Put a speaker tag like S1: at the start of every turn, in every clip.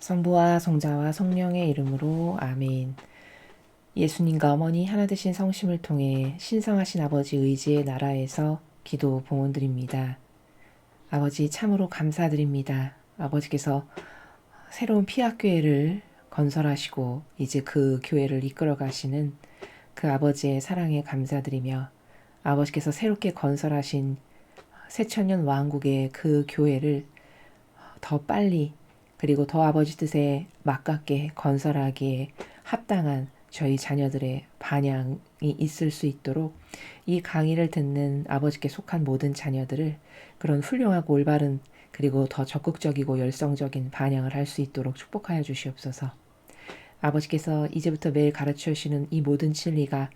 S1: 성부와 성자와 성령의 이름으로 아멘. 예수님과 어머니 하나 되신 성심을 통해 신성하신 아버지 의지의 나라에서 기도 봉헌드립니다. 아버지 참으로 감사드립니다. 아버지께서 새로운 피학교회를 건설하시고 이제 그 교회를 이끌어 가시는 그 아버지의 사랑에 감사드리며 아버지께서 새롭게 건설하신 새천년 왕국의 그 교회를 더 빨리 그리고 더 아버지 뜻에 맞게 건설하기에 합당한 저희 자녀들의 반향이 있을 수 있도록 이 강의를 듣는 아버지께 속한 모든 자녀들을 그런 훌륭하고 올바른 그리고 더 적극적이고 열성적인 반향을 할 수 있도록 축복하여 주시옵소서. 아버지께서 이제부터 매일 가르쳐 주시는 이 모든 진리가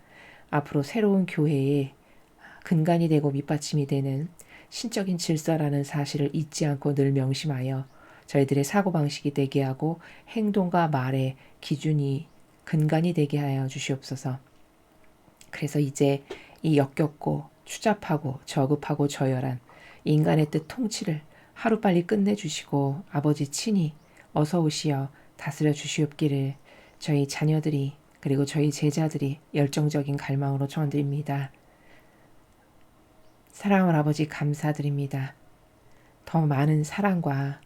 S1: 앞으로 새로운 교회의 근간이 되고 밑받침이 되는 신적인 질서라는 사실을 잊지 않고 늘 명심하여 저희들의 사고방식이 되게 하고 행동과 말의 기준이 근간이 되게 하여 주시옵소서. 그래서 이제 이 역겹고 추잡하고 저급하고 저열한 인간의 뜻 통치를 하루빨리 끝내주시고 아버지 친히 어서 오시어 다스려 주시옵기를 저희 자녀들이 그리고 저희 제자들이 열정적인 갈망으로 축원드립니다. 사랑하는 아버지 감사드립니다. 더 많은 사랑과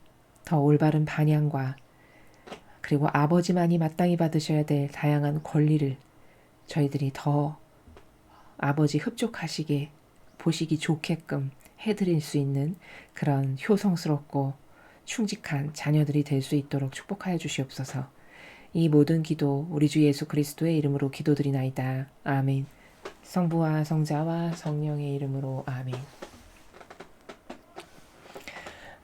S1: 더 올바른 반향과 그리고 아버지만이 마땅히 받으셔야 될 다양한 권리를 저희들이 더 아버지 흡족하시게 보시기 좋게끔 해드릴 수 있는 그런 효성스럽고 충직한 자녀들이 될 수 있도록 축복하여 주시옵소서. 이 모든 기도 우리 주 예수 그리스도의 이름으로 기도드리나이다. 아멘. 성부와 성자와 성령의 이름으로 아멘.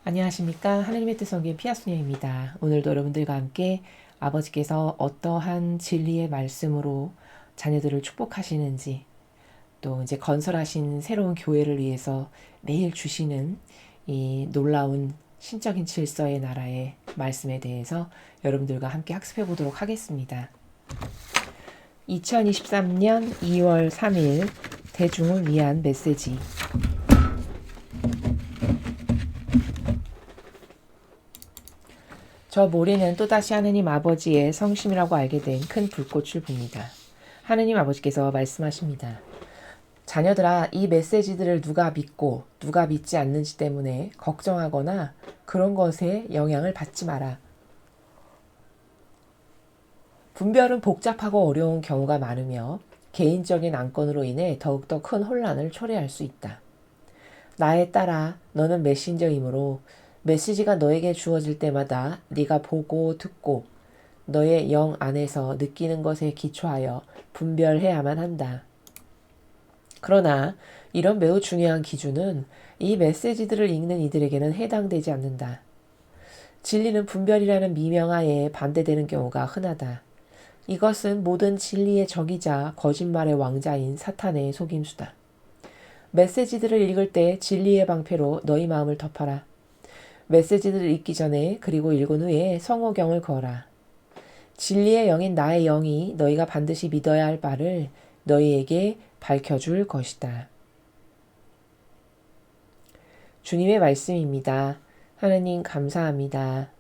S1: 안녕하십니까. 하나님의 뜻 성경 피아소녀입니다. 오늘도 여러분들과 함께 아버지께서 어떠한 진리의 말씀으로 자녀들을 축복하시는지 또 이제 건설하신 새로운 교회를 위해서 매일 주시는 이 놀라운 신적인 질서의 나라의 말씀에 대해서 여러분들과 함께 학습해 보도록 하겠습니다. 2023년 2월 3일 대중을 위한 메시지. 저 모래는 또다시 하느님 아버지의 성심이라고 알게 된 큰 불꽃을 봅니다. 하느님 아버지께서 말씀하십니다. 자녀들아, 이 메시지들을 누가 믿고 누가 믿지 않는지 때문에 걱정하거나 그런 것에 영향을 받지 마라. 분별은 복잡하고 어려운 경우가 많으며 개인적인 안건으로 인해 더욱더 큰 혼란을 초래할 수 있다. 나에 따라 너는 메신저이므로 메시지가 너에게 주어질 때마다 네가 보고 듣고 너의 영 안에서 느끼는 것에 기초하여 분별해야만 한다. 그러나 이런 매우 중요한 기준은 이 메시지들을 읽는 이들에게는 해당되지 않는다. 진리는 분별이라는 미명하에 반대되는 경우가 흔하다. 이것은 모든 진리의 적이자 거짓말의 왕자인 사탄의 속임수다. 메시지들을 읽을 때 진리의 방패로 너희 마음을 덮어라. 메시지들을 읽기 전에 그리고 읽은 후에 성호경을 그어라. 진리의 영인 나의 영이 너희가 반드시 믿어야 할 바를 너희에게 밝혀줄 것이다. 주님의 말씀입니다. 하나님 감사합니다.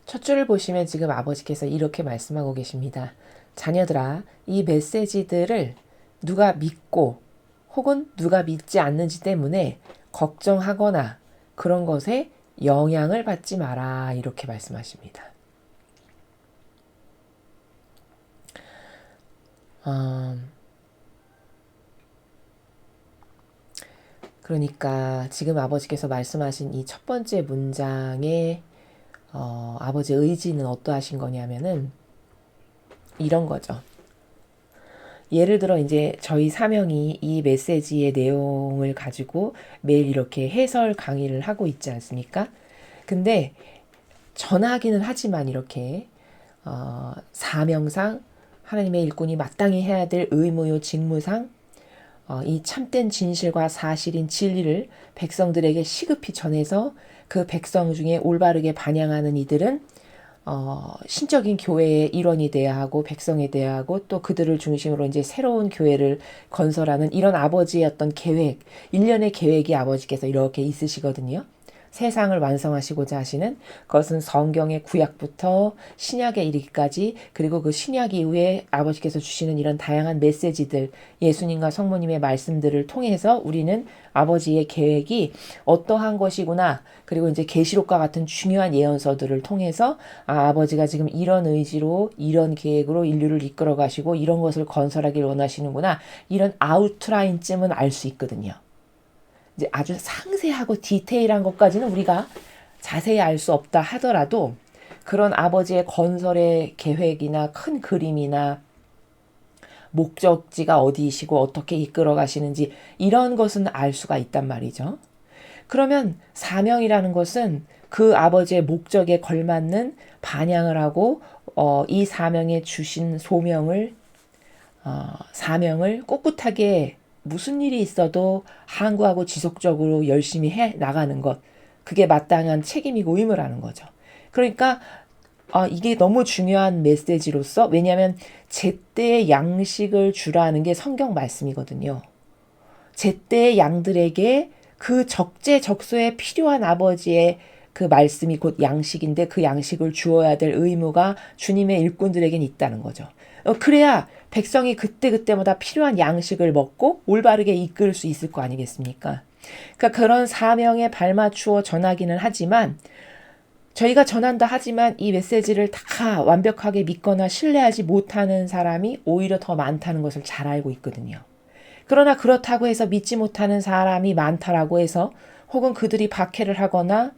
S1: 첫 줄을 보시면 지금 아버지께서 이렇게 말씀하고 계십니다. 자녀들아, 이 메시지들을 누가 믿고 혹은 누가 믿지 않는지 때문에 걱정하거나 그런 것에 영향을 받지 마라. 이렇게 말씀하십니다. 그러니까 지금 아버지께서 말씀하신 이 첫 번째 문장의 아버지의 의지는 어떠하신 거냐면은 이런 거죠. 예를 들어 이제 저희 사명이 이 메시지의 내용을 가지고 매일 이렇게 해설 강의를 하고 있지 않습니까? 근데 전하기는 하지만 이렇게 사명상 하나님의 일꾼이 마땅히 해야 될 의무요 직무상 이 참된 진실과 사실인 진리를 백성들에게 시급히 전해서 그 백성 중에 올바르게 반영하는 이들은 신적인 교회의 일원이 돼야 하고 백성이 돼야 하고 또 그들을 중심으로 이제 새로운 교회를 건설하는 이런 아버지의 어떤 계획, 일련의 계획이 아버지께서 이렇게 있으시거든요. 세상을 완성하시고자 하시는 그것은 성경의 구약부터 신약에 이르기까지 그리고 그 신약 이후에 아버지께서 주시는 이런 다양한 메시지들 예수님과 성모님의 말씀들을 통해서 우리는 아버지의 계획이 어떠한 것이구나 그리고 이제 계시록과 같은 중요한 예언서들을 통해서 아버지가 지금 이런 의지로 이런 계획으로 인류를 이끌어 가시고 이런 것을 건설하길 원하시는구나 이런 아웃라인쯤은 알 수 있거든요. 이제 아주 상세하고 디테일한 것까지는 우리가 자세히 알 수 없다 하더라도 그런 아버지의 건설의 계획이나 큰 그림이나 목적지가 어디이시고 어떻게 이끌어 가시는지 이런 것은 알 수가 있단 말이죠. 그러면 사명이라는 것은 그 아버지의 목적에 걸맞는 반향을 하고 이 사명에 주신 사명을 꿋꿋하게 무슨 일이 있어도 항구하고 지속적으로 열심히 해 나가는 것. 그게 마땅한 책임이고 의무라는 거죠. 그러니까 이게 너무 중요한 메시지로서 왜냐하면 제때의 양식을 주라는 게 성경 말씀이거든요. 제때의 양들에게 그 적재적소에 필요한 아버지의 그 말씀이 곧 양식인데 그 양식을 주어야 될 의무가 주님의 일꾼들에게는 있다는 거죠. 그래야 백성이 그때그때마다 필요한 양식을 먹고 올바르게 이끌 수 있을 거 아니겠습니까? 그러니까 그런 사명에 발맞추어 전하기는 하지만 저희가 전한다 하지만 이 메시지를 다 완벽하게 믿거나 신뢰하지 못하는 사람이 오히려 더 많다는 것을 잘 알고 있거든요. 그러나 그렇다고 해서 믿지 못하는 사람이 많다라고 해서 혹은 그들이 박해를 하거나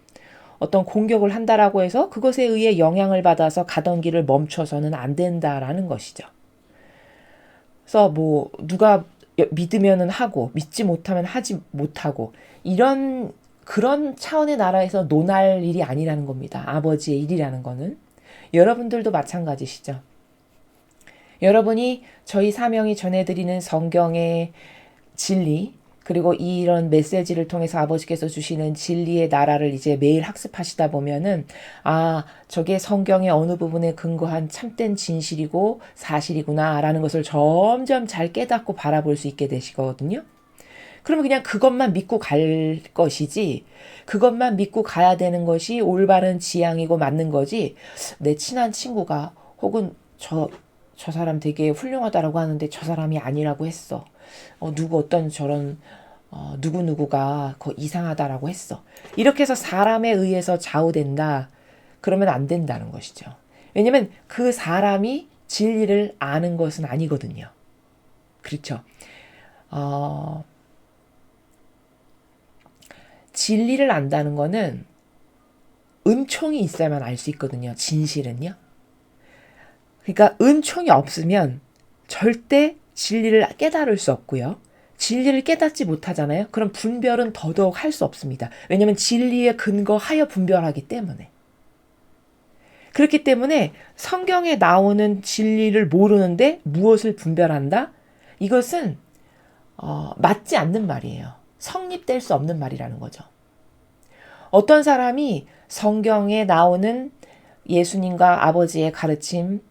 S1: 어떤 공격을 한다라고 해서 그것에 의해 영향을 받아서 가던 길을 멈춰서는 안 된다라는 것이죠. 그래서 뭐 누가 믿으면은 하고 믿지 못하면 하지 못하고 이런 그런 차원의 나라에서 논할 일이 아니라는 겁니다. 아버지의 일이라는 거는. 여러분들도 마찬가지시죠. 여러분이 저희 사명이 전해드리는 성경의 진리 그리고 이런 메시지를 통해서 아버지께서 주시는 진리의 나라를 이제 매일 학습하시다 보면은 저게 성경의 어느 부분에 근거한 참된 진실이고 사실이구나라는 것을 점점 잘 깨닫고 바라볼 수 있게 되시거든요. 그러면 그냥 그것만 믿고 갈 것이지 그것만 믿고 가야 되는 것이 올바른 지향이고 맞는 거지 내 친한 친구가 혹은 저 사람 되게 훌륭하다라고 하는데 저 사람이 아니라고 했어. 어떤 저런 누구누구가 이상하다라고 했어. 이렇게 해서 사람에 의해서 좌우된다. 그러면 안 된다는 것이죠. 왜냐면 그 사람이 진리를 아는 것은 아니거든요. 그렇죠. 진리를 안다는 거는 은총이 있어야만 알 수 있거든요. 진실은요. 그러니까 은총이 없으면 절대 진리를 깨달을 수 없고요. 진리를 깨닫지 못하잖아요. 그럼 분별은 더더욱 할 수 없습니다. 왜냐하면 진리에 근거하여 분별하기 때문에. 그렇기 때문에 성경에 나오는 진리를 모르는데 무엇을 분별한다? 이것은 맞지 않는 말이에요. 성립될 수 없는 말이라는 거죠. 어떤 사람이 성경에 나오는 예수님과 아버지의 가르침,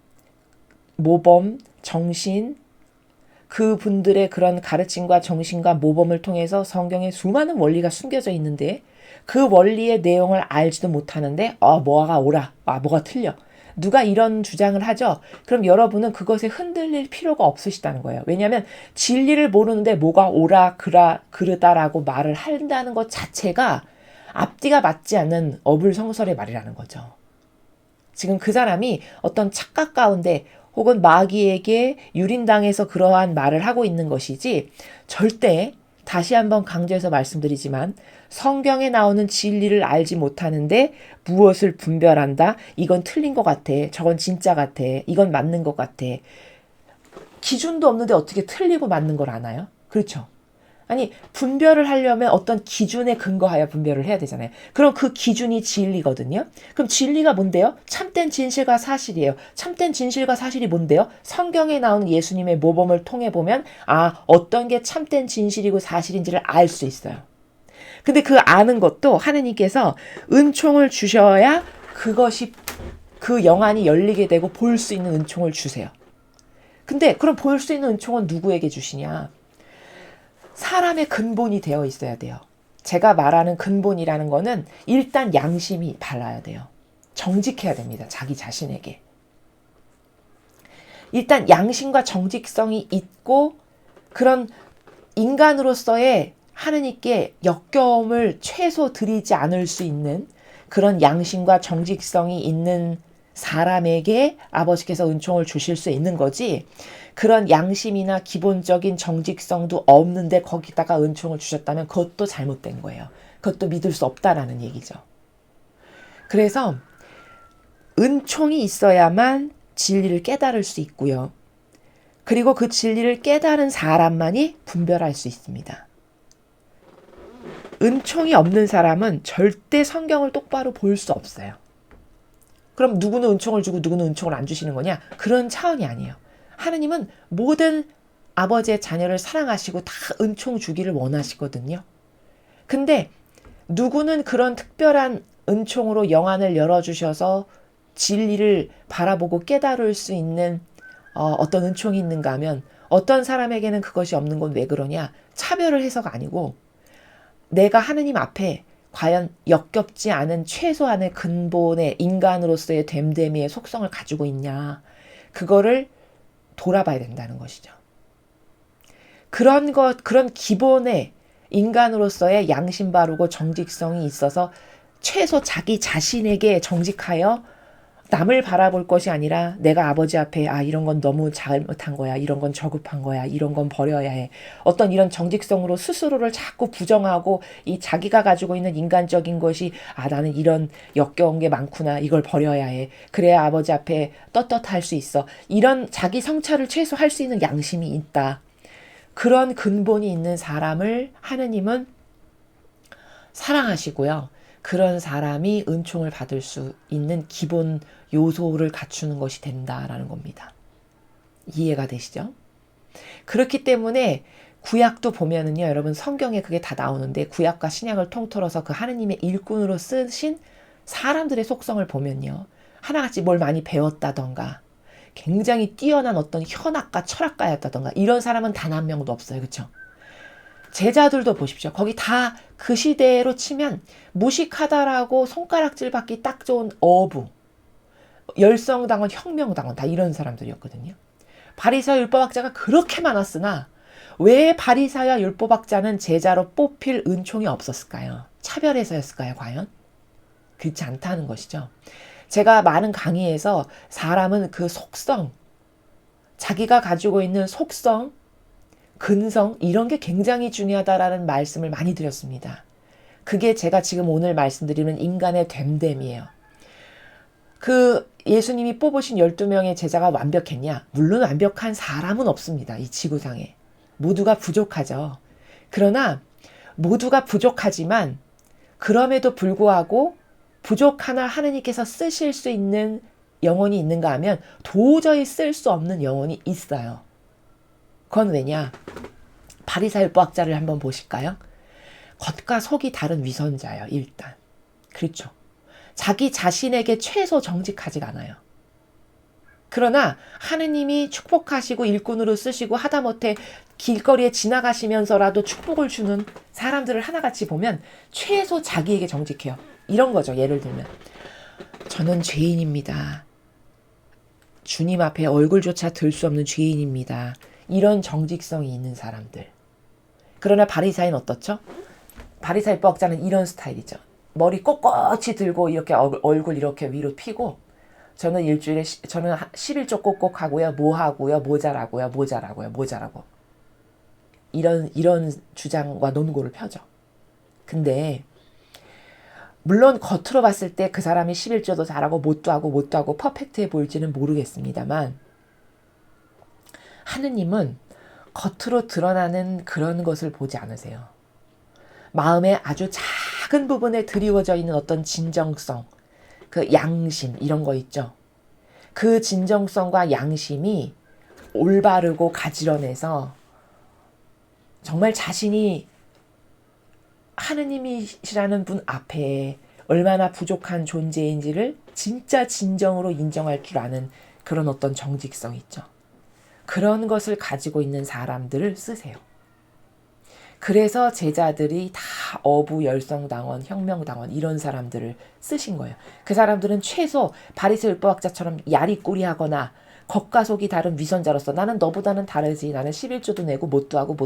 S1: 모범, 정신, 그분들의 그런 가르침과 정신과 모범을 통해서 성경에 수많은 원리가 숨겨져 있는데 그 원리의 내용을 알지도 못하는데 뭐가 옳아, 뭐가 틀려. 누가 이런 주장을 하죠? 그럼 여러분은 그것에 흔들릴 필요가 없으시다는 거예요. 왜냐하면 진리를 모르는데 뭐가 옳아, 그르다라고 말을 한다는 것 자체가 앞뒤가 맞지 않는 어불성설의 말이라는 거죠. 지금 그 사람이 어떤 착각 가운데 혹은 마귀에게 유린당해서 그러한 말을 하고 있는 것이지 절대 다시 한번 강조해서 말씀드리지만 성경에 나오는 진리를 알지 못하는데 무엇을 분별한다? 이건 틀린 것 같아. 저건 진짜 같아. 이건 맞는 것 같아. 기준도 없는데 어떻게 틀리고 맞는 걸 아나요? 그렇죠. 아니 분별을 하려면 어떤 기준에 근거하여 분별을 해야 되잖아요. 그럼 그 기준이 진리거든요. 그럼 진리가 뭔데요? 참된 진실과 사실이에요. 참된 진실과 사실이 뭔데요? 성경에 나오는 예수님의 모범을 통해 보면 어떤 게 참된 진실이고 사실인지를 알 수 있어요. 근데 그 아는 것도 하느님께서 은총을 주셔야 그 영안이 열리게 되고 볼 수 있는 은총을 주세요. 근데 그럼 볼 수 있는 은총은 누구에게 주시냐? 사람의 근본이 되어 있어야 돼요. 제가 말하는 근본이라는 거는 일단 양심이 발라야 돼요. 정직해야 됩니다. 자기 자신에게. 일단 양심과 정직성이 있고 그런 인간으로서의 하느님께 역겨움을 최소 드리지 않을 수 있는 그런 양심과 정직성이 있는 사람에게 아버지께서 은총을 주실 수 있는 거지, 그런 양심이나 기본적인 정직성도 없는데 거기다가 은총을 주셨다면 그것도 잘못된 거예요. 그것도 믿을 수 없다라는 얘기죠. 그래서 은총이 있어야만 진리를 깨달을 수 있고요. 그리고 그 진리를 깨달은 사람만이 분별할 수 있습니다. 은총이 없는 사람은 절대 성경을 똑바로 볼 수 없어요. 그럼 누구는 은총을 주고 누구는 은총을 안 주시는 거냐? 그런 차원이 아니에요. 하느님은 모든 아버지의 자녀를 사랑하시고 다 은총 주기를 원하시거든요. 근데 누구는 그런 특별한 은총으로 영안을 열어주셔서 진리를 바라보고 깨달을 수 있는 어떤 은총이 있는가 하면, 어떤 사람에게는 그것이 없는 건 왜 그러냐? 차별을 해서가 아니고 내가 하느님 앞에 과연 역겹지 않은 최소한의 근본의 인간으로서의 됨됨이의 속성을 가지고 있냐, 그거를 돌아봐야 된다는 것이죠. 그런 기본의 인간으로서의 양심 바르고 정직성이 있어서 최소 자기 자신에게 정직하여 남을 바라볼 것이 아니라 내가 아버지 앞에 이런 건 너무 잘못한 거야, 이런 건 저급한 거야, 이런 건 버려야 해. 어떤 이런 정직성으로 스스로를 자꾸 부정하고 이 자기가 가지고 있는 인간적인 것이 나는 이런 역겨운 게 많구나, 이걸 버려야 해. 그래야 아버지 앞에 떳떳할 수 있어. 이런 자기 성찰을 최소 할 수 있는 양심이 있다. 그런 근본이 있는 사람을 하느님은 사랑하시고요. 그런 사람이 은총을 받을 수 있는 기본 요소를 갖추는 것이 된다라는 겁니다. 이해가 되시죠? 그렇기 때문에 구약도 보면은요, 여러분 성경에 그게 다 나오는데, 구약과 신약을 통틀어서 그 하느님의 일꾼으로 쓰신 사람들의 속성을 보면요, 하나같이 뭘 많이 배웠다던가 굉장히 뛰어난 어떤 현학가 철학가였다던가 이런 사람은 단 한 명도 없어요. 그렇죠? 제자들도 보십시오. 거기 다 그 시대로 치면 무식하다라고 손가락질 받기 딱 좋은 어부, 열성당원, 혁명당원, 다 이런 사람들이었거든요. 바리새와 율법학자가 그렇게 많았으나 왜 바리새와 율법학자는 제자로 뽑힐 은총이 없었을까요? 차별해서였을까요, 과연? 그렇지 않다는 것이죠. 제가 많은 강의에서 사람은 그 속성, 자기가 가지고 있는 속성, 근성, 이런 게 굉장히 중요하다라는 말씀을 많이 드렸습니다. 그게 제가 지금 오늘 말씀드리는 인간의 됨됨이에요. 그 예수님이 뽑으신 12명의 제자가 완벽했냐? 물론 완벽한 사람은 없습니다. 이 지구상에. 모두가 부족하죠. 그러나 모두가 부족하지만 그럼에도 불구하고 부족 하나 하느님께서 쓰실 수 있는 영혼이 있는가 하면 도저히 쓸 수 없는 영혼이 있어요. 그건 왜냐? 바리새 율법학자를 한번 보실까요? 겉과 속이 다른 위선자예요. 일단. 그렇죠. 자기 자신에게 최소 정직하지가 않아요. 그러나 하느님이 축복하시고 일꾼으로 쓰시고 하다못해 길거리에 지나가시면서라도 축복을 주는 사람들을 하나같이 보면 최소 자기에게 정직해요. 이런 거죠. 예를 들면 저는 죄인입니다. 주님 앞에 얼굴조차 들 수 없는 죄인입니다. 이런 정직성이 있는 사람들. 그러나 바리새인은 어떻죠? 바리새 율법학자는 이런 스타일이죠. 머리 꼿꼿이 들고 이렇게 얼굴 이렇게 위로 피고, 저는 일주일에 저는 11조 꼭꼭 하고요. 뭐 하고요? 모자라고요. 이런 주장과 논고를 펴죠. 근데 물론 겉으로 봤을 때 그 사람이 11조도 잘하고 못도 하고 퍼펙트해 보일지는 모르겠습니다만, 하느님은 겉으로 드러나는 그런 것을 보지 않으세요. 마음의 아주 작은 부분에 드리워져 있는 어떤 진정성, 그 양심, 이런 거 있죠. 그 진정성과 양심이 올바르고 가지런해서 정말 자신이 하느님이시라는 분 앞에 얼마나 부족한 존재인지를 진짜 진정으로 인정할 줄 아는 그런 어떤 정직성 있죠. 그런 것을 가지고 있는 사람들을 쓰세요. 그래서 제자들이 다 어부, 열성당원, 혁명당원 이런 사람들을 쓰신 거예요. 그 사람들은 최소 바리새 율법학자처럼 야리꾸리하거나 겉과 속이 다른 위선자로서 나는 너보다는 다르지. 나는 11조도 내고 못도 하고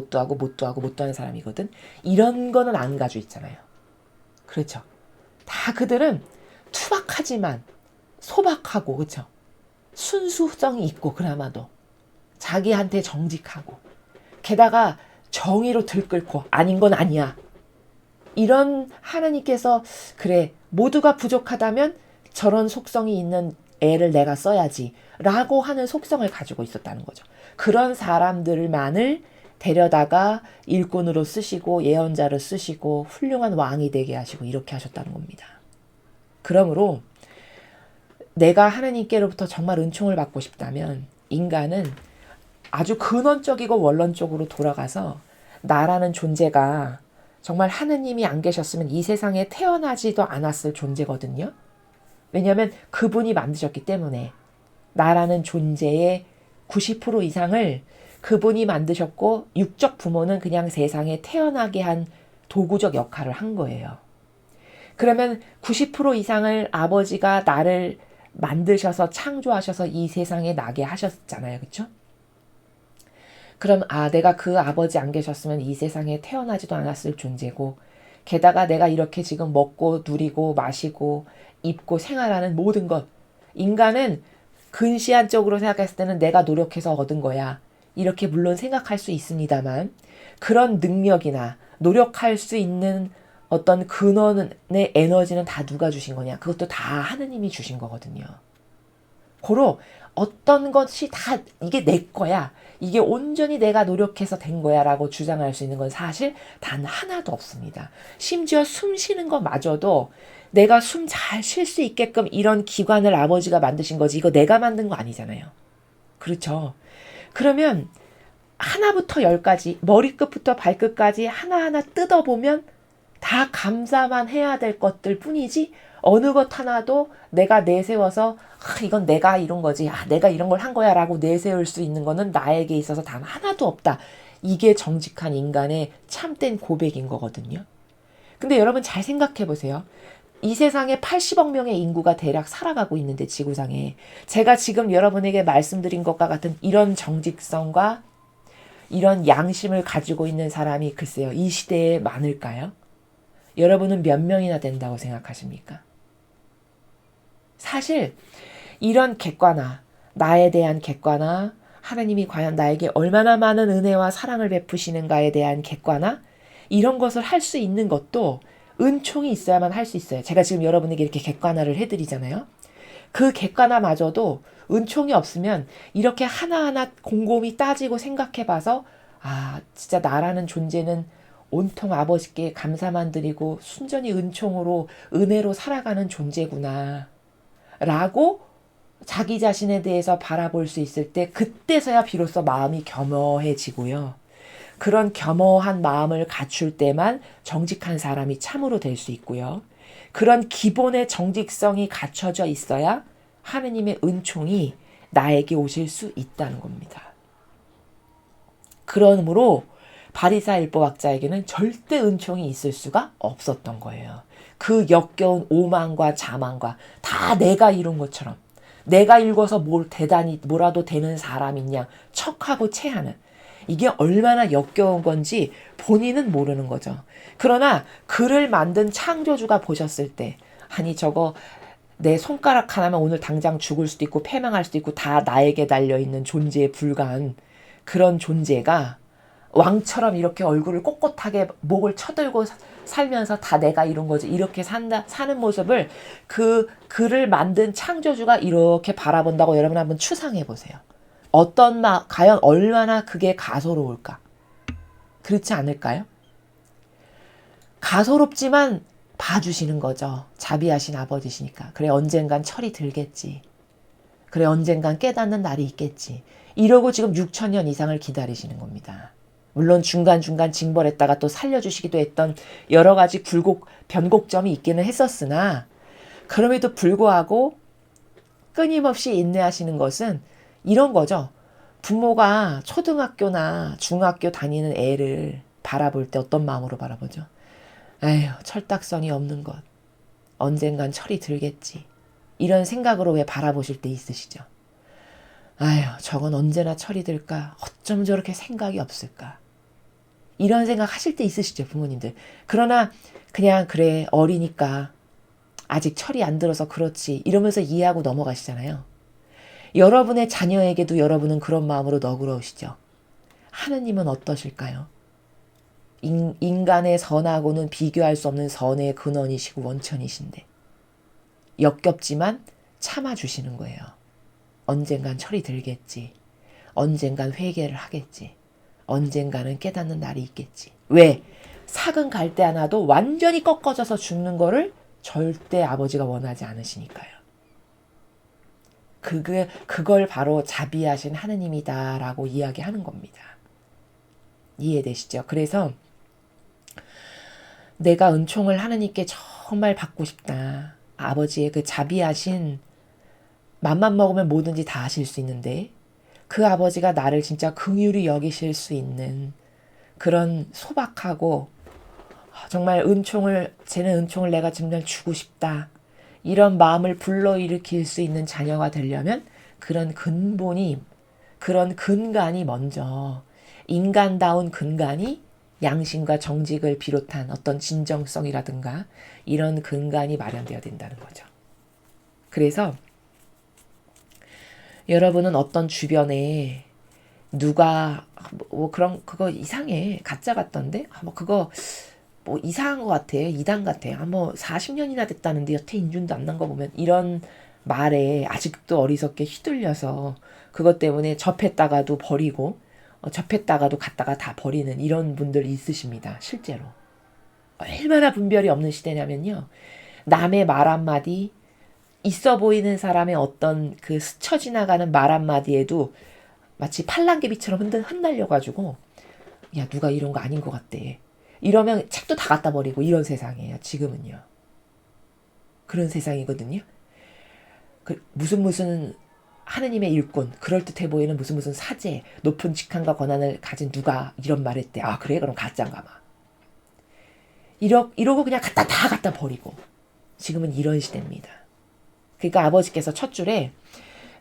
S1: 하는 사람이거든. 이런 거는 안 가지고 있잖아요. 그렇죠. 다 그들은 투박하지만 소박하고 그렇죠. 순수성이 있고 그나마도 자기한테 정직하고 게다가 정의로 들끓고 아닌 건 아니야. 이런 하나님께서 그래 모두가 부족하다면 저런 속성이 있는 애를 내가 써야지 라고 하는 속성을 가지고 있었다는 거죠. 그런 사람들만을 데려다가 일꾼으로 쓰시고 예언자를 쓰시고 훌륭한 왕이 되게 하시고 이렇게 하셨다는 겁니다. 그러므로 내가 하나님께로부터 정말 은총을 받고 싶다면 인간은 아주 근원적이고 원론적으로 돌아가서 나라는 존재가 정말 하느님이 안 계셨으면 이 세상에 태어나지도 않았을 존재거든요. 왜냐하면 그분이 만드셨기 때문에 나라는 존재의 90% 이상을 그분이 만드셨고 육적 부모는 그냥 세상에 태어나게 한 도구적 역할을 한 거예요. 그러면 90% 이상을 아버지가 나를 만드셔서 창조하셔서 이 세상에 나게 하셨잖아요. 그렇죠? 그럼 내가 그 아버지 안 계셨으면 이 세상에 태어나지도 않았을 존재고 게다가 내가 이렇게 지금 먹고 누리고 마시고 입고 생활하는 모든 것 인간은 근시안적으로 생각했을 때는 내가 노력해서 얻은 거야. 이렇게 물론 생각할 수 있습니다만 그런 능력이나 노력할 수 있는 어떤 근원의 에너지는 다 누가 주신 거냐? 그것도 다 하느님이 주신 거거든요. 고로 어떤 것이 다 이게 내 거야. 이게 온전히 내가 노력해서 된 거야 라고 주장할 수 있는 건 사실 단 하나도 없습니다. 심지어 숨 쉬는 것마저도 내가 숨 잘 쉴 수 있게끔 이런 기관을 아버지가 만드신 거지 이거 내가 만든 거 아니잖아요. 그렇죠. 그러면 하나부터 열까지 머리끝부터 발끝까지 하나하나 뜯어보면 다 감사만 해야 될 것들 뿐이지 어느 것 하나도 내가 내세워서 이건 내가 이런 거지 내가 이런 걸 한 거야 라고 내세울 수 있는 거는 나에게 있어서 단 하나도 없다. 이게 정직한 인간의 참된 고백인 거거든요. 근데 여러분 잘 생각해 보세요. 이 세상에 80억 명의 인구가 대략 살아가고 있는데 지구상에 제가 지금 여러분에게 말씀드린 것과 같은 이런 정직성과 이런 양심을 가지고 있는 사람이 글쎄요 이 시대에 많을까요? 여러분은 몇 명이나 된다고 생각하십니까? 사실 이런 객관화, 나에 대한 객관화, 하나님이 과연 나에게 얼마나 많은 은혜와 사랑을 베푸시는가에 대한 객관화, 이런 것을 할 수 있는 것도 은총이 있어야만 할 수 있어요. 제가 지금 여러분에게 이렇게 객관화를 해드리잖아요. 그 객관화마저도 은총이 없으면 이렇게 하나하나 곰곰이 따지고 생각해봐서 진짜 나라는 존재는 온통 아버지께 감사만 드리고 순전히 은총으로 은혜로 살아가는 존재구나 라고 자기 자신에 대해서 바라볼 수 있을 때 그때서야 비로소 마음이 겸허해지고요. 그런 겸허한 마음을 갖출 때만 정직한 사람이 참으로 될 수 있고요. 그런 기본의 정직성이 갖춰져 있어야 하느님의 은총이 나에게 오실 수 있다는 겁니다. 그러므로 바리사 율법학자에게는 절대 은총이 있을 수가 없었던 거예요. 그 역겨운 오만과 자만과 다 내가 이룬 것처럼 내가 읽어서 뭐라도 되는 사람인 양 척하고 체하는 이게 얼마나 역겨운 건지 본인은 모르는 거죠. 그러나 그를 만든 창조주가 보셨을 때 저거 내 손가락 하나면 오늘 당장 죽을 수도 있고 패망할 수도 있고 다 나에게 달려있는 존재에 불과한 그런 존재가 왕처럼 이렇게 얼굴을 꼿꼿하게 목을 쳐들고 살면서 다 내가 이룬 거지 이렇게 사는 모습을 그를 만든 창조주가 이렇게 바라본다고 여러분 한번 추상해 보세요. 과연 얼마나 그게 가소로울까? 그렇지 않을까요? 가소롭지만 봐주시는 거죠. 자비하신 아버지시니까. 그래 언젠간 철이 들겠지. 그래 언젠간 깨닫는 날이 있겠지. 이러고 지금 6,000년 이상을 기다리시는 겁니다. 물론 중간중간 징벌했다가 또 살려주시기도 했던 여러 가지 변곡점이 있기는 했었으나 그럼에도 불구하고 끊임없이 인내하시는 것은 이런 거죠. 부모가 초등학교나 중학교 다니는 애를 바라볼 때 어떤 마음으로 바라보죠? 에휴, 철딱선이 없는 것. 언젠간 철이 들겠지. 이런 생각으로 왜 바라보실 때 있으시죠? 아휴, 저건 언제나 철이 들까? 어쩜 저렇게 생각이 없을까? 이런 생각 하실 때 있으시죠, 부모님들. 그러나 그냥 그래, 어리니까 아직 철이 안 들어서 그렇지 이러면서 이해하고 넘어가시잖아요. 여러분의 자녀에게도 여러분은 그런 마음으로 너그러우시죠. 하느님은 어떠실까요? 인간의 선하고는 비교할 수 없는 선의 근원이시고 원천이신데 역겹지만 참아주시는 거예요. 언젠간 철이 들겠지. 언젠간 회개를 하겠지. 언젠가는 깨닫는 날이 있겠지. 왜? 삭은 갈대 하나도 완전히 꺾어져서 죽는 거를 절대 아버지가 원하지 않으시니까요. 그걸 바로 자비하신 하느님이다라고 이야기하는 겁니다. 이해되시죠? 그래서 내가 은총을 하느님께 정말 받고 싶다. 아버지의 그 자비하신 맘만 먹으면 뭐든지 다 하실 수 있는데 그 아버지가 나를 진짜 긍휼히 여기실 수 있는 그런 소박하고 정말 쟤는 은총을 내가 정말 주고 싶다. 이런 마음을 불러일으킬 수 있는 자녀가 되려면 그런 그런 근간이 먼저 인간다운 근간이 양심과 정직을 비롯한 어떤 진정성이라든가 이런 근간이 마련되어야 된다는 거죠. 그래서 여러분은 어떤 주변에 누가 그거 이상해 가짜 같던데 그거 이상한 것 같아 이단 같아 40년이나 됐다는데 여태 인준도 안 난 거 보면 이런 말에 아직도 어리석게 휘둘려서 그것 때문에 접했다가도 버리고 접했다가도 갔다가 다 버리는 이런 분들 있으십니다. 실제로 얼마나 분별이 없는 시대냐면요. 남의 말 한마디 있어 보이는 사람의 어떤 그 스쳐 지나가는 말 한마디에도 마치 팔랑개비처럼 흩날려가지고 야 누가 이런 거 아닌 것 같대. 이러면 책도 다 갖다 버리고 이런 세상이에요. 지금은요. 그런 세상이거든요. 무슨 하느님의 일꾼 그럴듯해 보이는 무슨 사제 높은 직함과 권한을 가진 누가 이런 말 했대. 아 그래? 그럼 가짜인가 봐. 이러고 그냥 다 갖다 버리고 지금은 이런 시대입니다. 그러니까 아버지께서 첫 줄에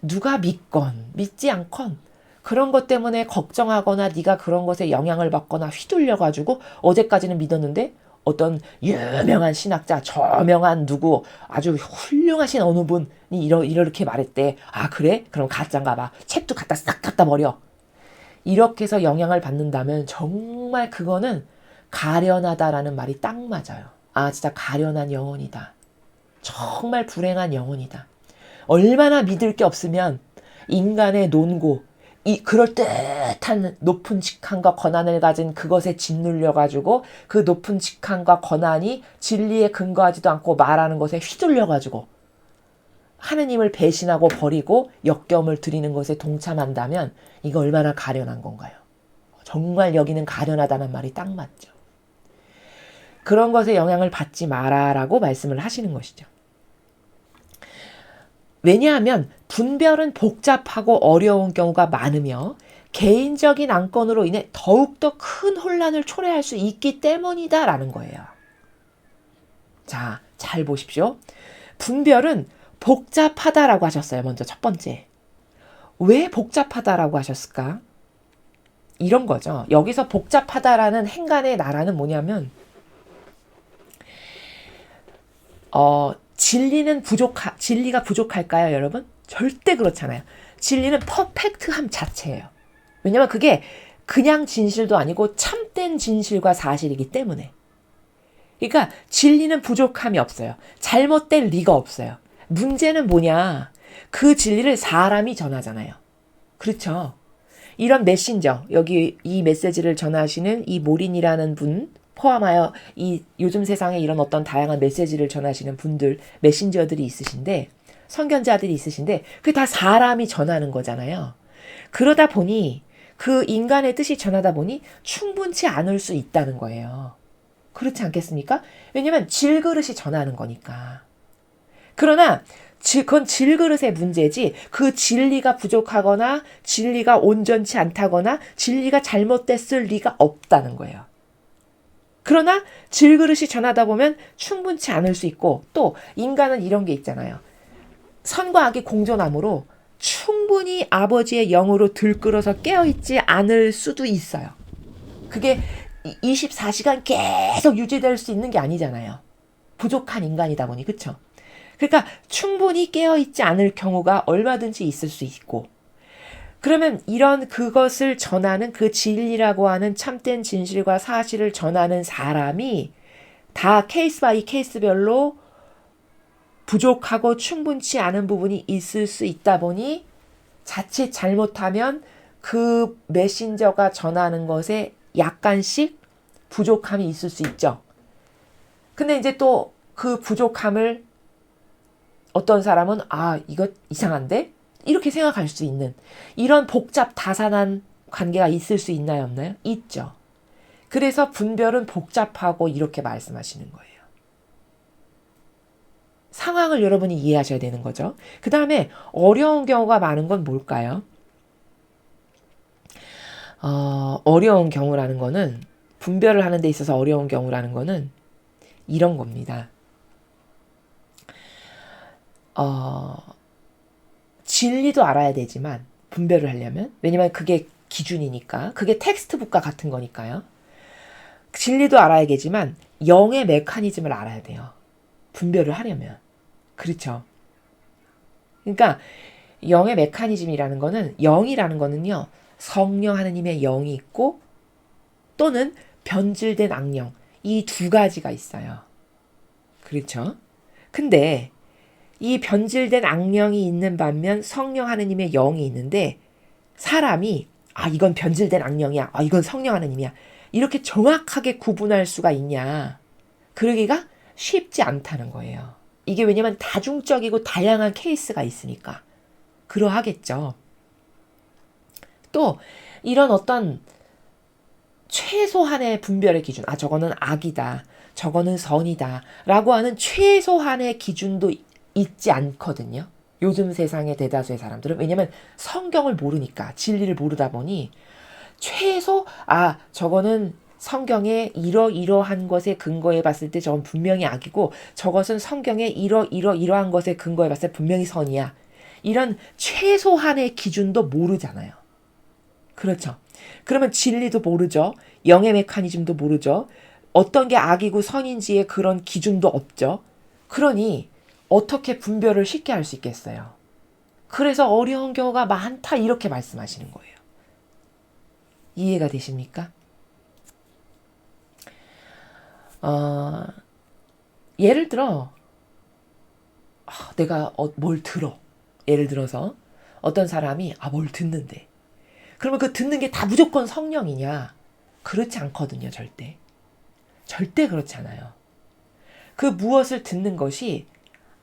S1: 누가 믿건 믿지 않건 그런 것 때문에 걱정하거나 네가 그런 것에 영향을 받거나 휘둘려가지고 어제까지는 믿었는데 어떤 유명한 신학자 저명한 누구 아주 훌륭하신 어느 분이 이렇게 말했대. 아 그래? 그럼 가짜인가 봐. 책도 싹 갖다 버려. 이렇게 해서 영향을 받는다면 정말 그거는 가련하다라는 말이 딱 맞아요. 아 진짜 가련한 영혼이다. 정말 불행한 영혼이다. 얼마나 믿을 게 없으면 인간의 논고 그럴듯한 높은 직함과 권한을 가진 그것에 짓눌려가지고 그 높은 직함과 권한이 진리에 근거하지도 않고 말하는 것에 휘둘려가지고 하느님을 배신하고 버리고 역겨움을 드리는 것에 동참한다면 이거 얼마나 가련한 건가요? 정말 여기는 가련하다는 말이 딱 맞죠. 그런 것에 영향을 받지 마라라고 말씀을 하시는 것이죠. 왜냐하면 분별은 복잡하고 어려운 경우가 많으며 개인적인 안건으로 인해 더욱더 큰 혼란을 초래할 수 있기 때문이다라는 거예요. 자, 잘 보십시오. 분별은 복잡하다라고 하셨어요. 먼저 첫 번째. 왜 복잡하다라고 하셨을까? 이런 거죠. 여기서 복잡하다라는 행간의 나라는 뭐냐면 진리가 부족할까요, 여러분? 절대 그렇잖아요. 진리는 퍼펙트함 자체예요. 왜냐면 그게 그냥 진실도 아니고 참된 진실과 사실이기 때문에. 그러니까 진리는 부족함이 없어요. 잘못될 리가 없어요. 문제는 뭐냐? 그 진리를 사람이 전하잖아요. 그렇죠? 이런 메신저, 여기 이 메시지를 전하시는 이 모린이라는 분 포함하여 이 요즘 세상에 이런 어떤 다양한 메시지를 전하시는 분들, 메신저들이 있으신데 선견자들이 있으신데 그게 다 사람이 전하는 거잖아요. 그러다 보니 그 인간의 뜻이 전하다 보니 충분치 않을 수 있다는 거예요. 그렇지 않겠습니까? 왜냐면 질그릇이 전하는 거니까. 그러나 그건 질그릇의 문제지 그 진리가 부족하거나 진리가 온전치 않다거나 진리가 잘못됐을 리가 없다는 거예요. 그러나 질그릇이 전하다 보면 충분치 않을 수 있고 또 인간은 이런 게 있잖아요. 선과 악이 공존함으로 충분히 아버지의 영으로 들끓어서 깨어있지 않을 수도 있어요. 그게 24시간 계속 유지될 수 있는 게 아니잖아요. 부족한 인간이다 보니 그쵸? 그러니까 충분히 깨어있지 않을 경우가 얼마든지 있을 수 있고 그러면 이런 그것을 전하는 그 진리라고 하는 참된 진실과 사실을 전하는 사람이 다 케이스 바이 케이스별로 부족하고 충분치 않은 부분이 있을 수 있다 보니 자칫 잘못하면 그 메신저가 전하는 것에 약간씩 부족함이 있을 수 있죠. 근데 이제 또 그 부족함을 어떤 사람은 이거 이상한데? 이렇게 생각할 수 있는 이런 복잡 다산한 관계가 있을 수 있나요? 없나요? 있죠. 그래서 분별은 복잡하고 이렇게 말씀하시는 거예요. 상황을 여러분이 이해하셔야 되는 거죠. 그 다음에 어려운 경우가 많은 건 뭘까요? 어려운 경우라는 거는 분별을 하는 데 있어서 어려운 경우라는 거는 이런 겁니다. 진리도 알아야 되지만 분별을 하려면 왜냐면 그게 기준이니까 그게 텍스트북과 같은 거니까요. 진리도 알아야겠지만 영의 메커니즘을 알아야 돼요. 분별을 하려면. 그렇죠. 그러니까 영의 메커니즘이라는 거는 영이라는 거는요. 성령 하느님의 영이 있고 또는 변질된 악령 이 두 가지가 있어요. 그렇죠. 근데 이 변질된 악령이 있는 반면 성령 하느님의 영이 있는데 사람이 이건 변질된 악령이야. 이건 성령 하느님이야. 이렇게 정확하게 구분할 수가 있냐. 그러기가 쉽지 않다는 거예요. 이게 왜냐면 다중적이고 다양한 케이스가 있으니까. 그러하겠죠. 또 이런 어떤 최소한의 분별의 기준. 저거는 악이다. 저거는 선이다. 라고 하는 최소한의 기준도 있지 않거든요. 요즘 세상의 대다수의 사람들은 왜냐면 성경을 모르니까 진리를 모르다 보니 최소 저거는 성경에 이러한 것에 근거해 봤을 때 저건 분명히 악이고 저것은 성경에 이러한 것에 근거해 봤을 때 분명히 선이야. 이런 최소한의 기준도 모르잖아요. 그렇죠. 그러면 진리도 모르죠. 영의 메커니즘도 모르죠. 어떤 게 악이고 선인지의 그런 기준도 없죠. 그러니 어떻게 분별을 쉽게 할 수 있겠어요? 그래서 어려운 경우가 많다 이렇게 말씀하시는 거예요. 이해가 되십니까? 예를 들어 내가 뭘 들어. 예를 들어서 어떤 사람이 뭘 듣는데 그러면 그 듣는 게 다 무조건 성령이냐? 그렇지 않거든요. 절대 그렇지 않아요. 그 무엇을 듣는 것이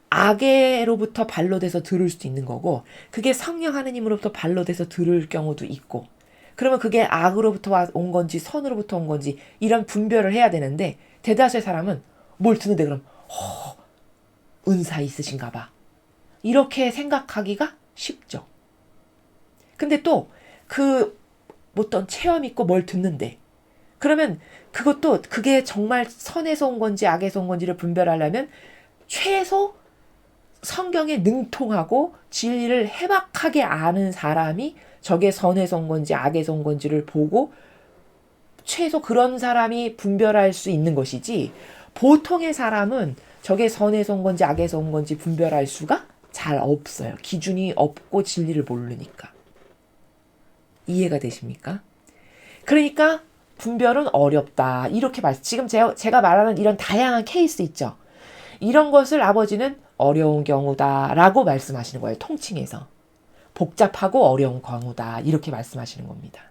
S1: 악에로부터 발로돼서 들을 수도 있는 거고 그게 성령 하느님으로부터 발로돼서 들을 경우도 있고 그러면 그게 악으로부터 온 건지 선으로부터 온 건지 이런 분별을 해야 되는데 대다수의 사람은 뭘 듣는데 그럼 은사 있으신가 봐. 이렇게 생각하기가 쉽죠. 근데 또 어떤 체험 있고 뭘 듣는데 그러면 그것도 그게 정말 선에서 온 건지 악에서 온 건지를 분별하려면 최소 성경에 능통하고 진리를 해박하게 아는 사람이 저게 선에서 온 건지 악에서 온 건지를 보고 최소 그런 사람이 분별할 수 있는 것이지 보통의 사람은 저게 선에서 온 건지 악에서 온 건지 분별할 수가 잘 없어요. 기준이 없고 진리를 모르니까. 이해가 되십니까? 그러니까 분별은 어렵다. 이렇게 지금 제가 말하는 이런 다양한 케이스 있죠. 이런 것을 아버지는 어려운 경우다라고 말씀하시는 거예요. 통칭해서. 복잡하고 어려운 경우다. 이렇게 말씀하시는 겁니다.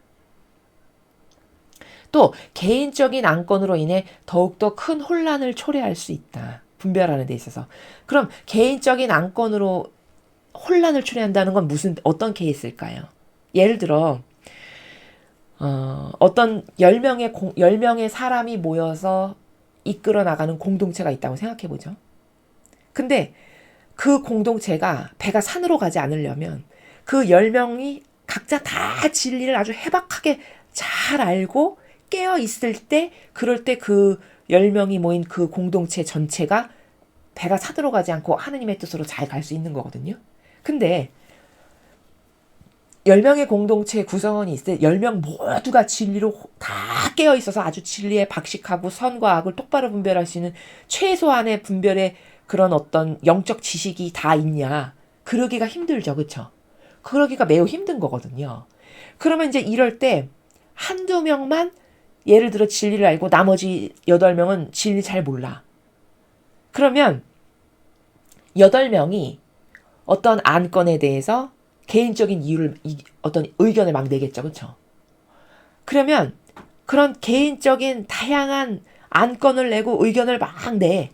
S1: 또 개인적인 안건으로 인해 더욱더 큰 혼란을 초래할 수 있다. 분별하는 데 있어서. 그럼 개인적인 안건으로 혼란을 초래한다는 건 어떤 케이스일까요? 예를 들어 어떤 10명의 사람이 모여서 이끌어 나가는 공동체가 있다고 생각해 보죠. 근데 그 공동체가 배가 산으로 가지 않으려면 그 10명이 각자 다 진리를 아주 해박하게 잘 알고 깨어 있을 때, 그럴 때 그 10명이 모인 그 공동체 전체가 배가 산으로 가지 않고 하느님의 뜻으로 잘 갈 수 있는 거거든요. 근데 10명의 공동체 구성원이 있을 때 10명 모두가 진리로 다 깨어 있어서 아주 진리에 박식하고 선과 악을 똑바로 분별할 수 있는 최소한의 분별의 그런 어떤 영적 지식이 다 있냐? 그러기가 힘들죠. 그쵸? 그러기가 매우 힘든 거거든요. 그러면 이제 이럴 때 한두 명만 예를 들어 진리를 알고 나머지 8명은 진리 잘 몰라. 그러면 8명이 어떤 안건에 대해서 개인적인 어떤 의견을 막 내겠죠. 그렇죠? 그러면 그런 개인적인 다양한 안건을 내고 의견을 막 내.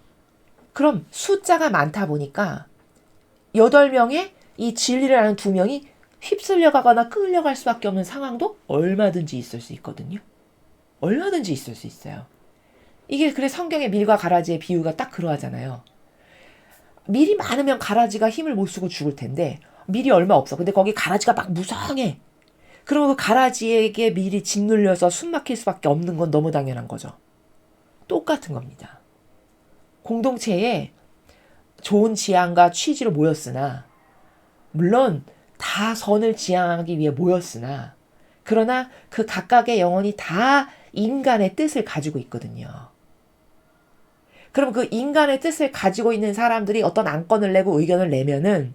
S1: 그럼 숫자가 많다 보니까 8명의 이 진리를 아는 2명이 휩쓸려가거나 끌려갈 수밖에 없는 상황도 얼마든지 있을 수 있거든요. 얼마든지 있을 수 있어요. 이게 그래 성경의 밀과 가라지의 비유가 딱 그러하잖아요. 밀이 많으면 가라지가 힘을 못 쓰고 죽을 텐데 밀이 얼마 없어. 근데 거기 가라지가 막 무성해. 그러면 그 가라지에게 밀이 짓눌려서 숨 막힐 수밖에 없는 건 너무 당연한 거죠. 똑같은 겁니다. 공동체에 좋은 지향과 취지로 모였으나, 물론 다 선을 지향하기 위해 모였으나, 그러나 그 각각의 영혼이 다 인간의 뜻을 가지고 있거든요. 그럼 그 인간의 뜻을 가지고 있는 사람들이 어떤 안건을 내고 의견을 내면은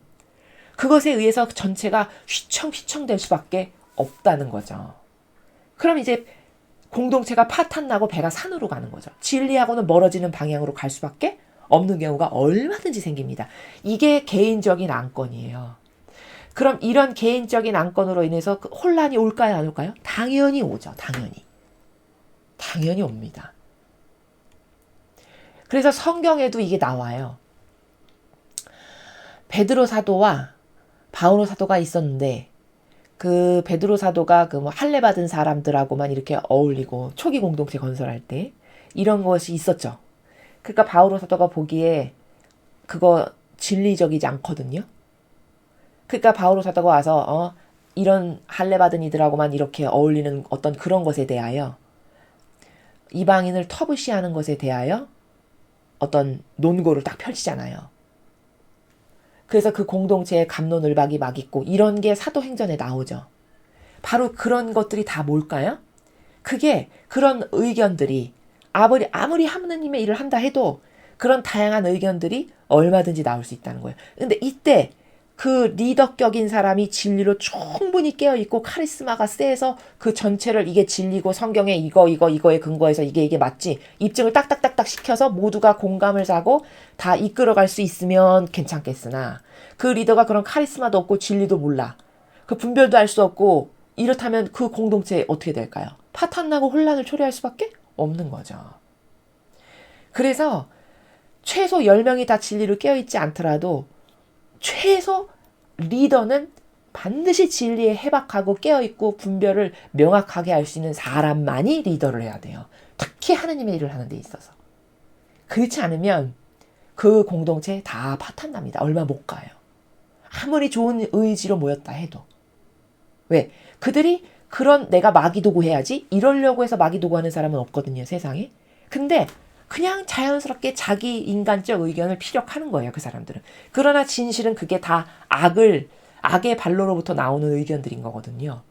S1: 그것에 의해서 전체가 휘청휘청 될 수밖에 없다는 거죠. 그럼 이제 공동체가 파탄나고 배가 산으로 가는 거죠. 진리하고는 멀어지는 방향으로 갈 수밖에 없는 경우가 얼마든지 생깁니다. 이게 개인적인 안건이에요. 그럼 이런 개인적인 안건으로 인해서 혼란이 올까요, 안 올까요? 당연히 오죠. 당연히 옵니다. 그래서 성경에도 이게 나와요. 베드로 사도와 바오로 사도가 있었는데, 그 베드로 사도가 그 뭐 할례 받은 사람들하고만 이렇게 어울리고 초기 공동체 건설할 때 이런 것이 있었죠. 그러니까 바오로 사도가 보기에 그거 진리적이지 않거든요. 그러니까 바오로 사도가 와서 이런 할례 받은 이들하고만 이렇게 어울리는 어떤 그런 것에 대하여, 이방인을 터부시하는 것에 대하여 어떤 논고를 딱 펼치잖아요. 그래서 그 공동체에 갑론을박이 막 있고 이런 게 사도행전에 나오죠. 바로 그런 것들이 다 뭘까요? 그게 그런 의견들이 아무리 하느님의 일을 한다 해도 그런 다양한 의견들이 얼마든지 나올 수 있다는 거예요. 근데 이때 그 리더격인 사람이 진리로 충분히 깨어있고 카리스마가 세서 그 전체를 이게 진리고 성경에 이거에 근거해서 이게 맞지, 입증을 딱딱딱딱 시켜서 모두가 공감을 사고 다 이끌어갈 수 있으면 괜찮겠으나, 그 리더가 그런 카리스마도 없고 진리도 몰라, 그 분별도 할 수 없고, 이렇다면 그 공동체 어떻게 될까요? 파탄나고 혼란을 초래할 수밖에 없는 거죠. 그래서 최소 10명이 다 진리로 깨어있지 않더라도 최소 리더는 반드시 진리에 해박하고 깨어있고 분별을 명확하게 할 수 있는 사람만이 리더를 해야 돼요. 특히 하느님의 일을 하는 데 있어서. 그렇지 않으면 그 공동체 다 파탄납니다. 얼마 못 가요. 아무리 좋은 의지로 모였다 해도. 왜? 그들이 그런 내가 마귀도구 해야지 이러려고 해서 마귀도구 하는 사람은 없거든요, 세상에. 근데 그냥 자연스럽게 자기 인간적 의견을 피력하는 거예요, 그 사람들은. 그러나 진실은 그게 다 악의 발로로부터 나오는 의견들인 거거든요.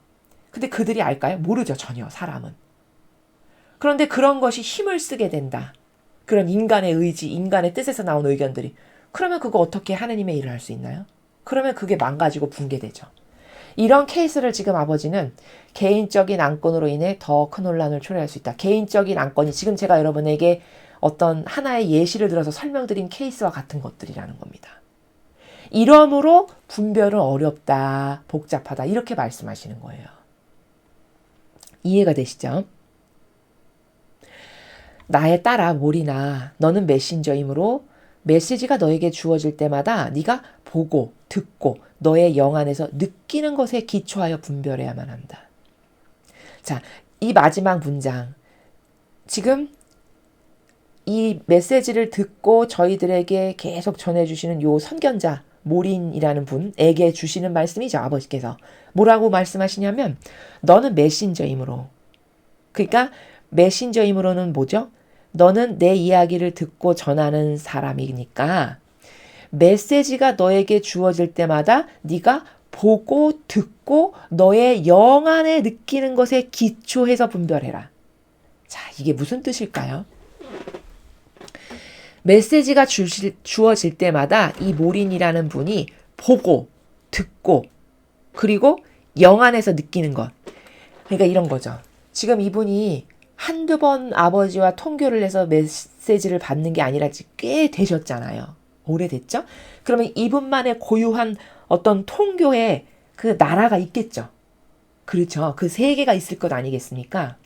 S1: 근데 그들이 알까요? 모르죠, 전혀, 사람은. 그런데 그런 것이 힘을 쓰게 된다. 그런 인간의 의지, 인간의 뜻에서 나온 의견들이. 그러면 그거 어떻게 하느님의 일을 할 수 있나요? 그러면 그게 망가지고 붕괴되죠. 이런 케이스를 지금 아버지는 개인적인 안건으로 인해 더 큰 혼란을 초래할 수 있다. 개인적인 안건이 지금 제가 여러분에게 어떤 하나의 예시를 들어서 설명드린 케이스와 같은 것들이라는 겁니다. 이러므로 분별은 어렵다, 복잡하다, 이렇게 말씀하시는 거예요. 이해가 되시죠? 나의 딸아 몰이나 너는 메신저이므로 메시지가 너에게 주어질 때마다 네가 보고 듣고 너의 영 안에서 느끼는 것에 기초하여 분별해야만 한다. 자, 이 마지막 문장. 지금 이 메시지를 듣고 저희들에게 계속 전해주시는 요 선견자, 모린이라는 분에게 주시는 말씀이죠. 아버지께서. 뭐라고 말씀하시냐면, 너는 메신저이므로. 그러니까 메신저이므로는 뭐죠? 너는 내 이야기를 듣고 전하는 사람이니까 메시지가 너에게 주어질 때마다 네가 보고 듣고 너의 영 안에 느끼는 것에 기초해서 분별해라. 자, 이게 무슨 뜻일까요? 메시지가 주어질 때마다 이 모린이라는 분이 보고 듣고 그리고 영 안에서 느끼는 것. 그러니까 이런 거죠. 지금 이분이 한두 번 아버지와 통교를 해서 메시지를 받는 게 아니라 꽤 되셨잖아요. 오래됐죠? 그러면 이분만의 고유한 어떤 통교의 그 나라가 있겠죠. 그렇죠. 그 세계가 있을 것 아니겠습니까?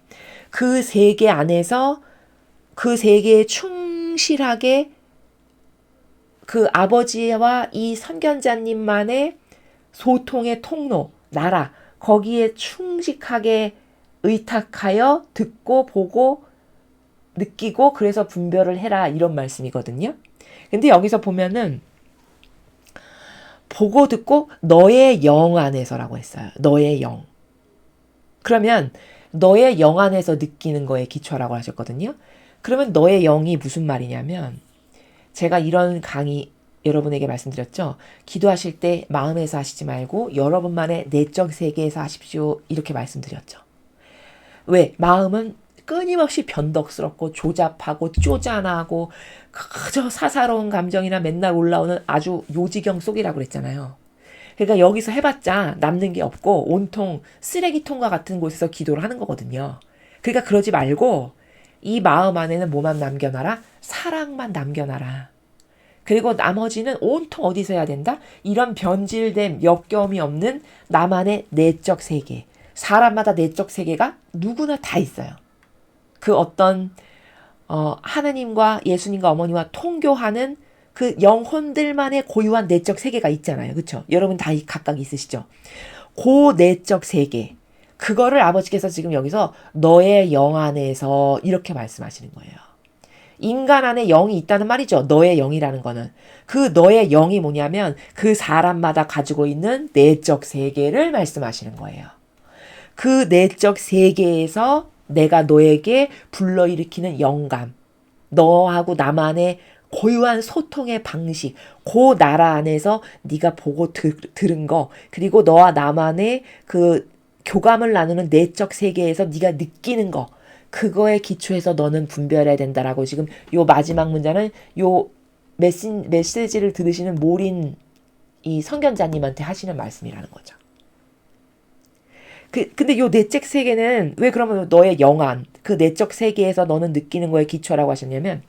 S1: 그 세계 안에서 그 세계에 충실하게 그 아버지와 이 선견자님만의 소통의 통로, 나라, 거기에 충직하게 의탁하여 듣고 보고 느끼고 그래서 분별을 해라 이런 말씀이거든요. 근데 여기서 보면은 보고 듣고 너의 영 안에서라고 했어요. 너의 영. 그러면 너의 영 안에서 느끼는 거에 기초라고 하셨거든요. 그러면 너의 영이 무슨 말이냐면 제가 이런 강의 여러분에게 말씀드렸죠. 기도하실 때 마음에서 하시지 말고 여러분만의 내적 세계에서 하십시오. 이렇게 말씀드렸죠. 왜? 마음은 끊임없이 변덕스럽고 조잡하고 쪼잔하고 그저 사사로운 감정이나 맨날 올라오는 아주 요지경 속이라고 그랬잖아요. 그러니까 여기서 해봤자 남는 게 없고 온통 쓰레기통과 같은 곳에서 기도를 하는 거거든요. 그러니까 그러지 말고 이 마음 안에는 뭐만 남겨놔라? 사랑만 남겨놔라. 그리고 나머지는 온통 어디서 해야 된다? 이런 변질된 역겨움이 없는 나만의 내적 세계. 사람마다 내적 세계가 누구나 다 있어요. 그 어떤 하느님과 예수님과 어머니와 통교하는 그 영혼들만의 고유한 내적 세계가 있잖아요. 그렇죠? 여러분 다 각각 있으시죠? 그 내적 세계. 그거를 아버지께서 지금 여기서 너의 영 안에서 이렇게 말씀하시는 거예요. 인간 안에 영이 있다는 말이죠. 너의 영이라는 거는. 그 너의 영이 뭐냐면 그 사람마다 가지고 있는 내적 세계를 말씀하시는 거예요. 그 내적 세계에서 내가 너에게 불러일으키는 영감, 너하고 나만의 고유한 소통의 방식, 그 나라 안에서 네가 보고 들은 거, 그리고 너와 나만의 그 교감을 나누는 내적 세계에서 네가 느끼는 거, 그거에 기초해서 너는 분별해야 된다라고 지금 요 마지막 문장은 요 메시지를 들으시는 모린 이 선견자님한테 하시는 말씀이라는 거죠. 근데 요 내적 세계는 왜 그러면 너의 영안, 그 내적 세계에서 너는 느끼는 거에 기초라고 하셨냐면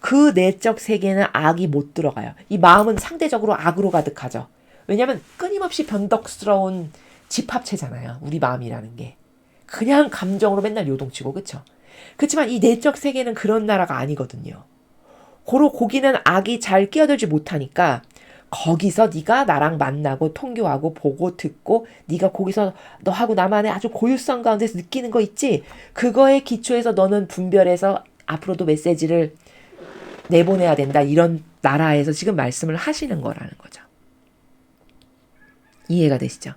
S1: 그 내적 세계는 악이 못 들어가요. 이 마음은 상대적으로 악으로 가득하죠. 왜냐하면 끊임없이 변덕스러운 집합체잖아요. 우리 마음이라는 게. 그냥 감정으로 맨날 요동치고 그쵸? 그렇지만 이 내적 세계는 그런 나라가 아니거든요. 거기는 악이 잘 끼어들지 못하니까 거기서 네가 나랑 만나고 통교하고 보고 듣고 네가 거기서 너하고 나만의 아주 고유성 가운데서 느끼는 거 있지? 그거에 기초해서 너는 분별해서 앞으로도 메시지를 내보내야 된다. 이런 나라에서 지금 말씀을 하시는 거라는 거죠. 이해가 되시죠?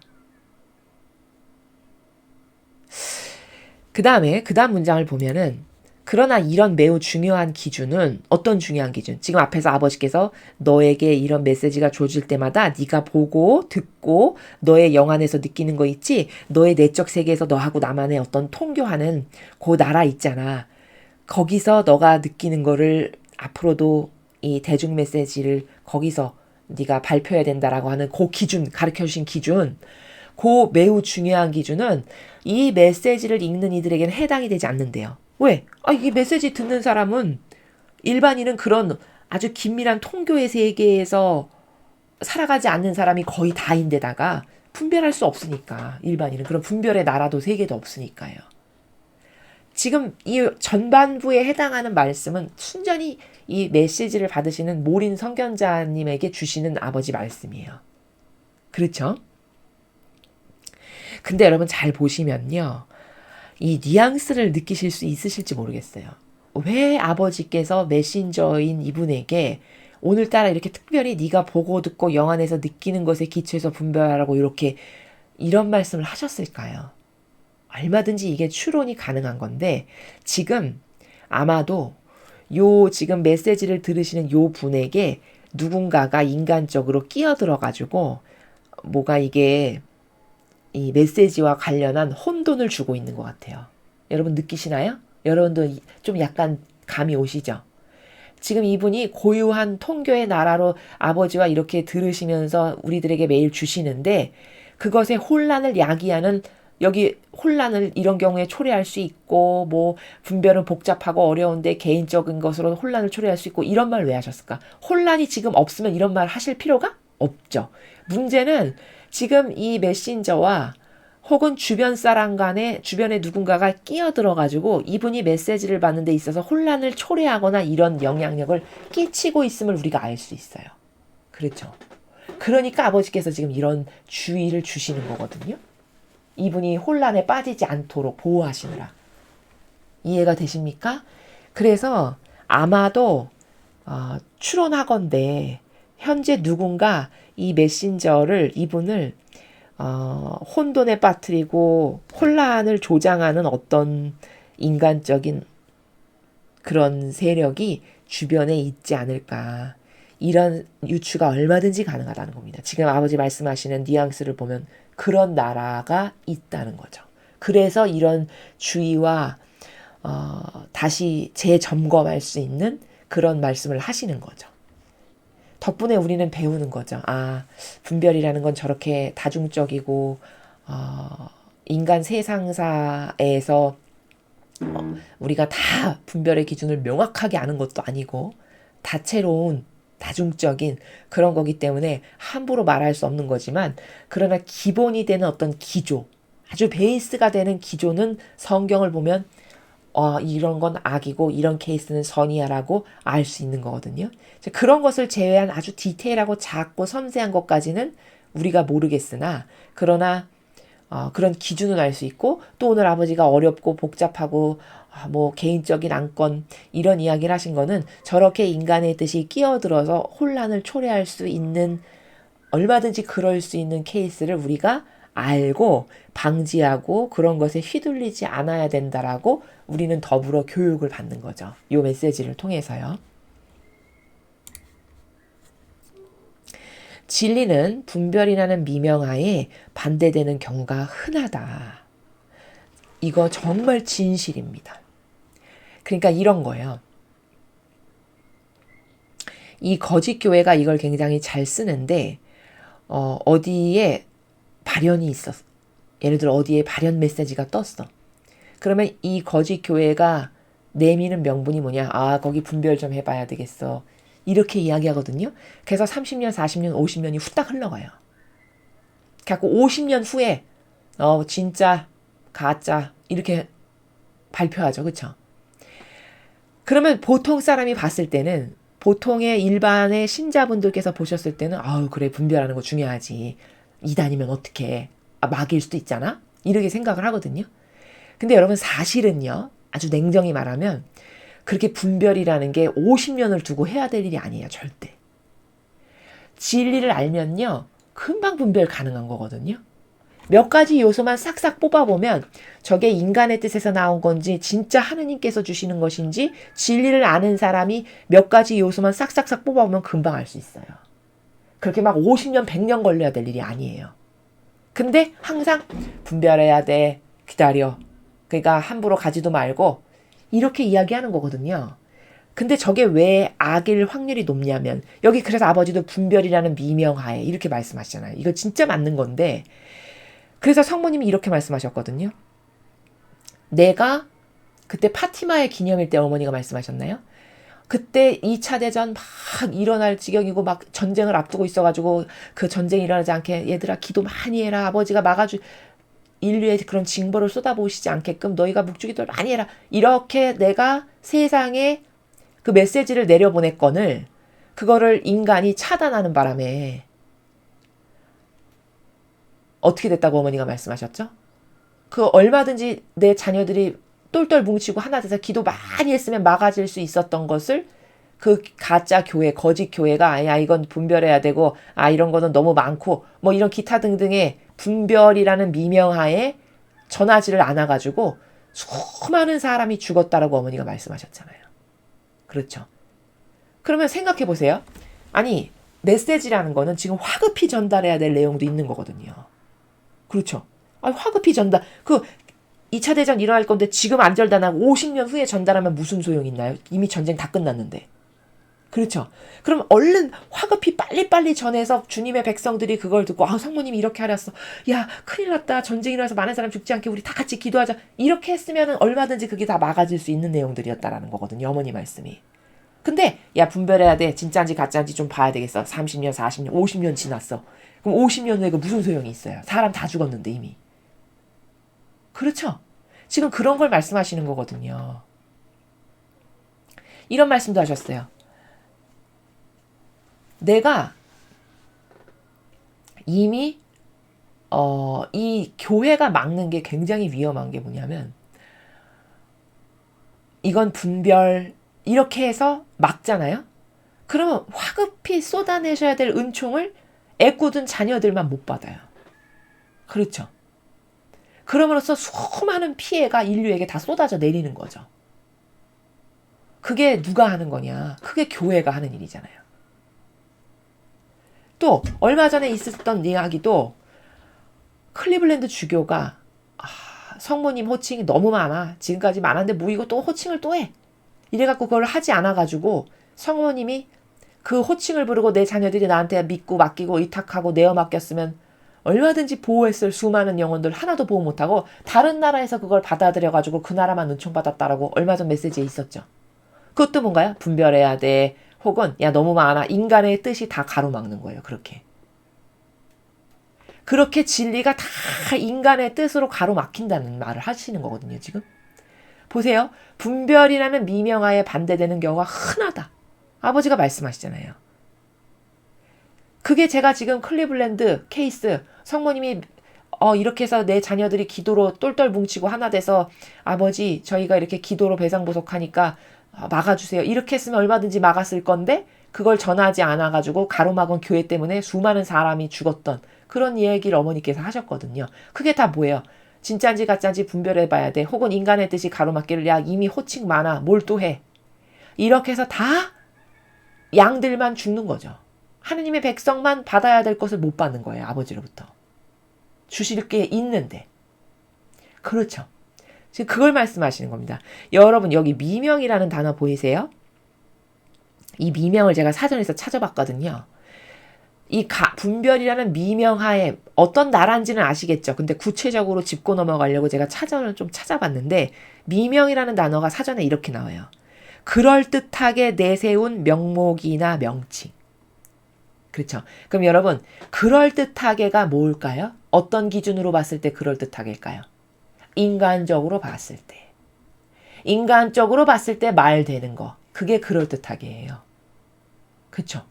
S1: 그 다음 문장을 보면은 그러나 이런 매우 중요한 기준은 어떤 중요한 기준? 지금 앞에서 아버지께서 너에게 이런 메시지가 주어질 때마다 네가 보고 듣고 너의 영 안에서 느끼는 거 있지? 너의 내적 세계에서 너하고 나만의 어떤 통교하는 그 나라 있잖아. 거기서 너가 느끼는 거를 앞으로도 이 대중 메시지를 거기서 네가 발표해야 된다라고 하는 그 기준, 가르쳐 주신 기준, 그 매우 중요한 기준은 이 메시지를 읽는 이들에게는 해당이 되지 않는데요. 왜? 이 메시지 듣는 사람은 일반인은 그런 아주 긴밀한 통교의 세계에서 살아가지 않는 사람이 거의 다인데다가 분별할 수 없으니까 일반인은 그런 분별의 나라도 세계도 없으니까요. 지금 이 전반부에 해당하는 말씀은 순전히 이 메시지를 받으시는 모린 선견자님에게 주시는 아버지 말씀이에요. 그렇죠? 근데 여러분 잘 보시면요. 이 뉘앙스를 느끼실 수 있으실지 모르겠어요. 왜 아버지께서 메신저인 이분에게 오늘따라 이렇게 특별히 네가 보고 듣고 영안에서 느끼는 것에 기초해서 분별하라고 이렇게 이런 말씀을 하셨을까요? 얼마든지 이게 추론이 가능한 건데 지금 아마도 요 지금 메시지를 들으시는 요 분에게 누군가가 인간적으로 끼어들어 가지고 뭐가 이게 이 메시지와 관련한 혼돈을 주고 있는 것 같아요. 여러분 느끼시나요? 여러분도 좀 약간 감이 오시죠? 지금 이분이 고유한 통교의 나라로 아버지와 이렇게 들으시면서 우리들에게 매일 주시는데 그것에 혼란을 야기하는 여기 혼란을 이런 경우에 초래할 수 있고 뭐 분별은 복잡하고 어려운데 개인적인 것으로 혼란을 초래할 수 있고 이런 말 왜 하셨을까? 혼란이 지금 없으면 이런 말 하실 필요가 없죠. 문제는 지금 이 메신저와 혹은 주변 사람 간에 주변에 누군가가 끼어들어 가지고 이분이 메시지를 받는 데 있어서 혼란을 초래하거나 이런 영향력을 끼치고 있음을 우리가 알 수 있어요. 그렇죠. 그러니까 아버지께서 지금 이런 주의를 주시는 거거든요. 이분이 혼란에 빠지지 않도록 보호하시느라. 이해가 되십니까? 그래서 아마도 추론하건대 현재 누군가 이 메신저를 이분을 혼돈에 빠뜨리고 혼란을 조장하는 어떤 인간적인 그런 세력이 주변에 있지 않을까. 이런 유추가 얼마든지 가능하다는 겁니다. 지금 아버지 말씀하시는 뉘앙스를 보면 그런 나라가 있다는 거죠. 그래서 이런 주의와 다시 재점검할 수 있는 그런 말씀을 하시는 거죠. 덕분에 우리는 배우는 거죠. 아, 분별이라는 건 저렇게 다중적이고 인간 세상사에서 우리가 다 분별의 기준을 명확하게 아는 것도 아니고 다채로운 다중적인 그런 거기 때문에 함부로 말할 수 없는 거지만 그러나 기본이 되는 어떤 기조, 아주 베이스가 되는 기조는 성경을 보면 이런 건 악이고 이런 케이스는 선이야라고 알 수 있는 거거든요. 그런 것을 제외한 아주 디테일하고 작고 섬세한 것까지는 우리가 모르겠으나 그러나 그런 기준은 알 수 있고 또 오늘 아버지가 어렵고 복잡하고 뭐 개인적인 안건 이런 이야기를 하신 거는 저렇게 인간의 뜻이 끼어들어서 혼란을 초래할 수 있는 얼마든지 그럴 수 있는 케이스를 우리가 알고 방지하고 그런 것에 휘둘리지 않아야 된다라고 우리는 더불어 교육을 받는 거죠. 이 메시지를 통해서요. 진리는 분별이라는 미명하에 반대되는 경우가 흔하다. 이거 정말 진실입니다. 그러니까 이런 거예요. 이 거짓 교회가 이걸 굉장히 잘 쓰는데 어디에 발현이 있었어. 예를 들어 어디에 발현 메시지가 떴어. 그러면 이 거짓 교회가 내미는 명분이 뭐냐. 아, 거기 분별 좀 해봐야 되겠어. 이렇게 이야기하거든요. 그래서 30년, 40년, 50년이 후딱 흘러가요. 그래갖고 50년 후에 진짜, 가짜 이렇게 발표하죠. 그쵸? 그러면 보통 사람이 봤을 때는 보통의 일반의 신자분들께서 보셨을 때는 아우 그래 분별하는 거 중요하지. 이단이면 어떡해. 막일 수도 있잖아. 이렇게 생각을 하거든요. 근데 여러분 사실은요. 아주 냉정히 말하면 그렇게 분별이라는 게 50년을 두고 해야 될 일이 아니에요. 절대. 진리를 알면요. 금방 분별 가능한 거거든요. 몇 가지 요소만 싹싹 뽑아보면 저게 인간의 뜻에서 나온 건지 진짜 하느님께서 주시는 것인지 진리를 아는 사람이 몇 가지 요소만 싹싹싹 뽑아보면 금방 알 수 있어요. 그렇게 막 50년, 100년 걸려야 될 일이 아니에요. 근데 항상 분별해야 돼. 기다려. 그러니까 함부로 가지도 말고 이렇게 이야기하는 거거든요. 근데 저게 왜 악일 확률이 높냐면 여기 그래서 아버지도 분별이라는 미명하에 이렇게 말씀하시잖아요. 이거 진짜 맞는 건데 그래서 성모님이 이렇게 말씀하셨거든요. 내가 그때 파티마의 기념일 때 어머니가 말씀하셨나요? 그때 2차 대전 막 일어날 지경이고 막 전쟁을 앞두고 있어가지고 그 전쟁이 일어나지 않게 얘들아 기도 많이 해라. 아버지가 인류의 그런 징벌을 쏟아부으시지 않게끔 너희가 묵주기도를 많이 해라. 이렇게 내가 세상에 그 메시지를 내려보냈건을 그거를 인간이 차단하는 바람에 어떻게 됐다고 어머니가 말씀하셨죠? 그 얼마든지 내 자녀들이 똘똘 뭉치고 하나 돼서 기도 많이 했으면 막아질 수 있었던 것을 그 가짜 교회, 거짓 교회가 야 이건 분별해야 되고 이런 거는 너무 많고 뭐 이런 기타 등등의 분별이라는 미명하에 전하지를 않아가지고 수많은 사람이 죽었다라고 어머니가 말씀하셨잖아요. 그렇죠. 그러면 생각해 보세요. 아니 메시지라는 거는 지금 화급히 전달해야 될 내용도 있는 거거든요. 그렇죠. 화급히 전달. 2차 대전 일어날 건데 지금 안 전달하고 50년 후에 전달하면 무슨 소용이 있나요? 이미 전쟁 다 끝났는데. 그렇죠. 그럼 얼른 화급히 빨리빨리 전해서 주님의 백성들이 그걸 듣고 성모님이 이렇게 하랬어. 야 큰일 났다. 전쟁이 일어나서 많은 사람 죽지 않게 우리 다 같이 기도하자. 이렇게 했으면 얼마든지 그게 다 막아질 수 있는 내용들이었다라는 거거든요. 어머니 말씀이. 근데 야 분별해야 돼. 진짜인지 가짜인지 좀 봐야 되겠어. 30년, 40년, 50년 지났어. 그럼 50년 후에 그 무슨 소용이 있어요. 사람 다 죽었는데 이미. 그렇죠. 지금 그런 걸 말씀하시는 거거든요. 이런 말씀도 하셨어요. 내가 이미 이 교회가 막는 게 굉장히 위험한 게 뭐냐면 이건 분별 이렇게 해서 막잖아요. 그러면 화급히 쏟아내셔야 될 은총을 애꿎은 자녀들만 못 받아요. 그렇죠. 그럼으로써 수많은 피해가 인류에게 다 쏟아져 내리는 거죠. 그게 누가 하는 거냐? 그게 교회가 하는 일이잖아요. 또 얼마 전에 있었던 이야기도 클리블랜드 주교가 성모님 호칭이 너무 많아. 지금까지 많았는데 뭐 이거 또 호칭을 또 해. 이래갖고 그걸 하지 않아가지고 성모님이 그 호칭을 부르고 내 자녀들이 나한테 믿고 맡기고 의탁하고 내어 맡겼으면 얼마든지 보호했을 수많은 영혼들 하나도 보호 못하고 다른 나라에서 그걸 받아들여가지고 그 나라만 은총받았다라고 얼마 전 메시지에 있었죠. 그것도 뭔가요? 분별해야 돼. 혹은 야 너무 많아. 인간의 뜻이 다 가로막는 거예요. 그렇게 진리가 다 인간의 뜻으로 가로막힌다는 말을 하시는 거거든요. 지금 보세요. 분별이라는 미명하에 반대되는 경우가 흔하다. 아버지가 말씀하시잖아요. 그게 제가 지금 클리블랜드 케이스 성모님이 이렇게 해서 내 자녀들이 기도로 똘똘 뭉치고 하나 돼서 아버지 저희가 이렇게 기도로 배상보석하니까 막아주세요. 이렇게 했으면 얼마든지 막았을 건데 그걸 전하지 않아가지고 가로막은 교회 때문에 수많은 사람이 죽었던 그런 얘기를 어머니께서 하셨거든요. 그게 다 뭐예요? 진짜인지 가짜인지 분별해봐야 돼. 혹은 인간의 뜻이 가로막기를 야 이미 호칭 많아. 뭘 또 해. 이렇게 해서 다 양들만 죽는 거죠. 하느님의 백성만 받아야 될 것을 못 받는 거예요. 아버지로부터. 주실 게 있는데. 그렇죠. 지금 그걸 말씀하시는 겁니다. 여러분 여기 미명이라는 단어 보이세요? 이 미명을 제가 사전에서 찾아봤거든요. 이 분별이라는 미명하에 어떤 나라인지는 아시겠죠? 근데 구체적으로 짚고 넘어가려고 제가 사전을 좀 찾아봤는데 미명이라는 단어가 사전에 이렇게 나와요. 그럴듯하게 내세운 명목이나 명칭. 그렇죠. 그럼 여러분 그럴듯하게가 뭘까요? 어떤 기준으로 봤을 때 그럴듯하게일까요? 인간적으로 봤을 때. 인간적으로 봤을 때 말되는 거. 그게 그럴듯하게예요. 그렇죠.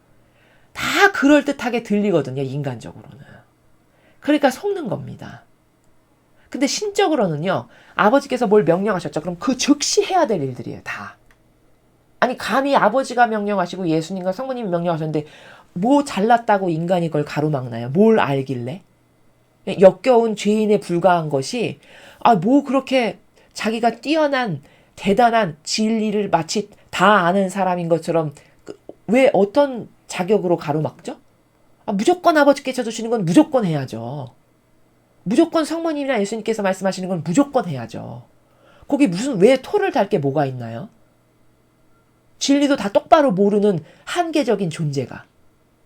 S1: 다 그럴듯하게 들리거든요. 인간적으로는. 그러니까 속는 겁니다. 근데 신적으로는요. 아버지께서 뭘 명령하셨죠. 그럼 그 즉시 해야 될 일들이에요. 다. 아니 감히 아버지가 명령하시고 예수님과 성모님이 명령하셨는데 뭐 잘났다고 인간이 그걸 가로막나요? 뭘 알길래? 역겨운 죄인에 불과한 것이 뭐 그렇게 자기가 뛰어난 대단한 진리를 마치 다 아는 사람인 것처럼 왜 어떤 자격으로 가로막죠? 무조건 아버지께서 주시는 건 무조건 해야죠. 무조건 성모님이나 예수님께서 말씀하시는 건 무조건 해야죠. 거기 무슨 왜 토를 달 게 뭐가 있나요? 진리도 다 똑바로 모르는 한계적인 존재가.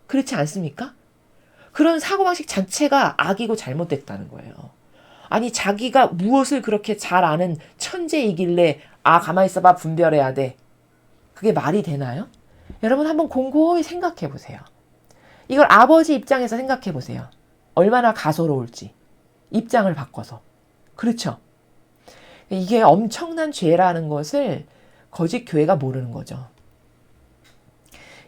S1: 그렇지 않습니까? 그런 사고방식 자체가 악이고 잘못됐다는 거예요. 아니 자기가 무엇을 그렇게 잘 아는 천재이길래 가만히 있어봐 분별해야 돼. 그게 말이 되나요? 여러분 한번 곰곰이 생각해 보세요. 이걸 아버지 입장에서 생각해 보세요. 얼마나 가소로울지. 입장을 바꿔서. 그렇죠? 이게 엄청난 죄라는 것을 거짓 교회가 모르는 거죠.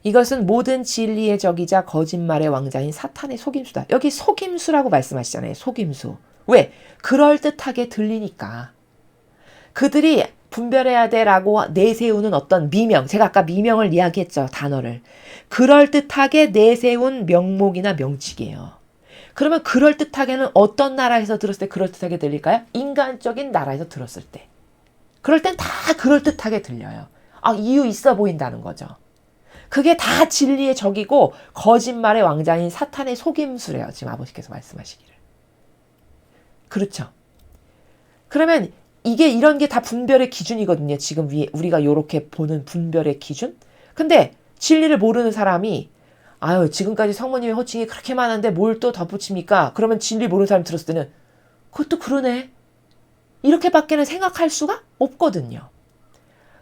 S1: 이것은 모든 진리의 적이자 거짓말의 왕자인 사탄의 속임수다. 여기 속임수라고 말씀하시잖아요. 속임수. 왜? 그럴듯하게 들리니까. 그들이 분별해야 돼라고 내세우는 어떤 미명, 제가 아까 미명을 이야기했죠, 단어를. 그럴듯하게 내세운 명목이나 명칭이에요. 그러면 그럴듯하게는 어떤 나라에서 들었을 때 그럴듯하게 들릴까요? 인간적인 나라에서 들었을 때. 그럴 땐 다 그럴듯하게 들려요. 아, 이유 있어 보인다는 거죠. 그게 다 진리의 적이고 거짓말의 왕자인 사탄의 속임수래요. 지금 아버지께서 말씀하시기를. 그렇죠. 그러면 이게 이런 게 다 분별의 기준이거든요. 지금 위에 우리가 이렇게 보는 분별의 기준. 근데 진리를 모르는 사람이 아유 지금까지 성모님의 호칭이 그렇게 많은데 뭘 또 덧붙입니까? 그러면 진리 모르는 사람 들었을 때는 그것도 그러네. 이렇게밖에는 생각할 수가 없거든요.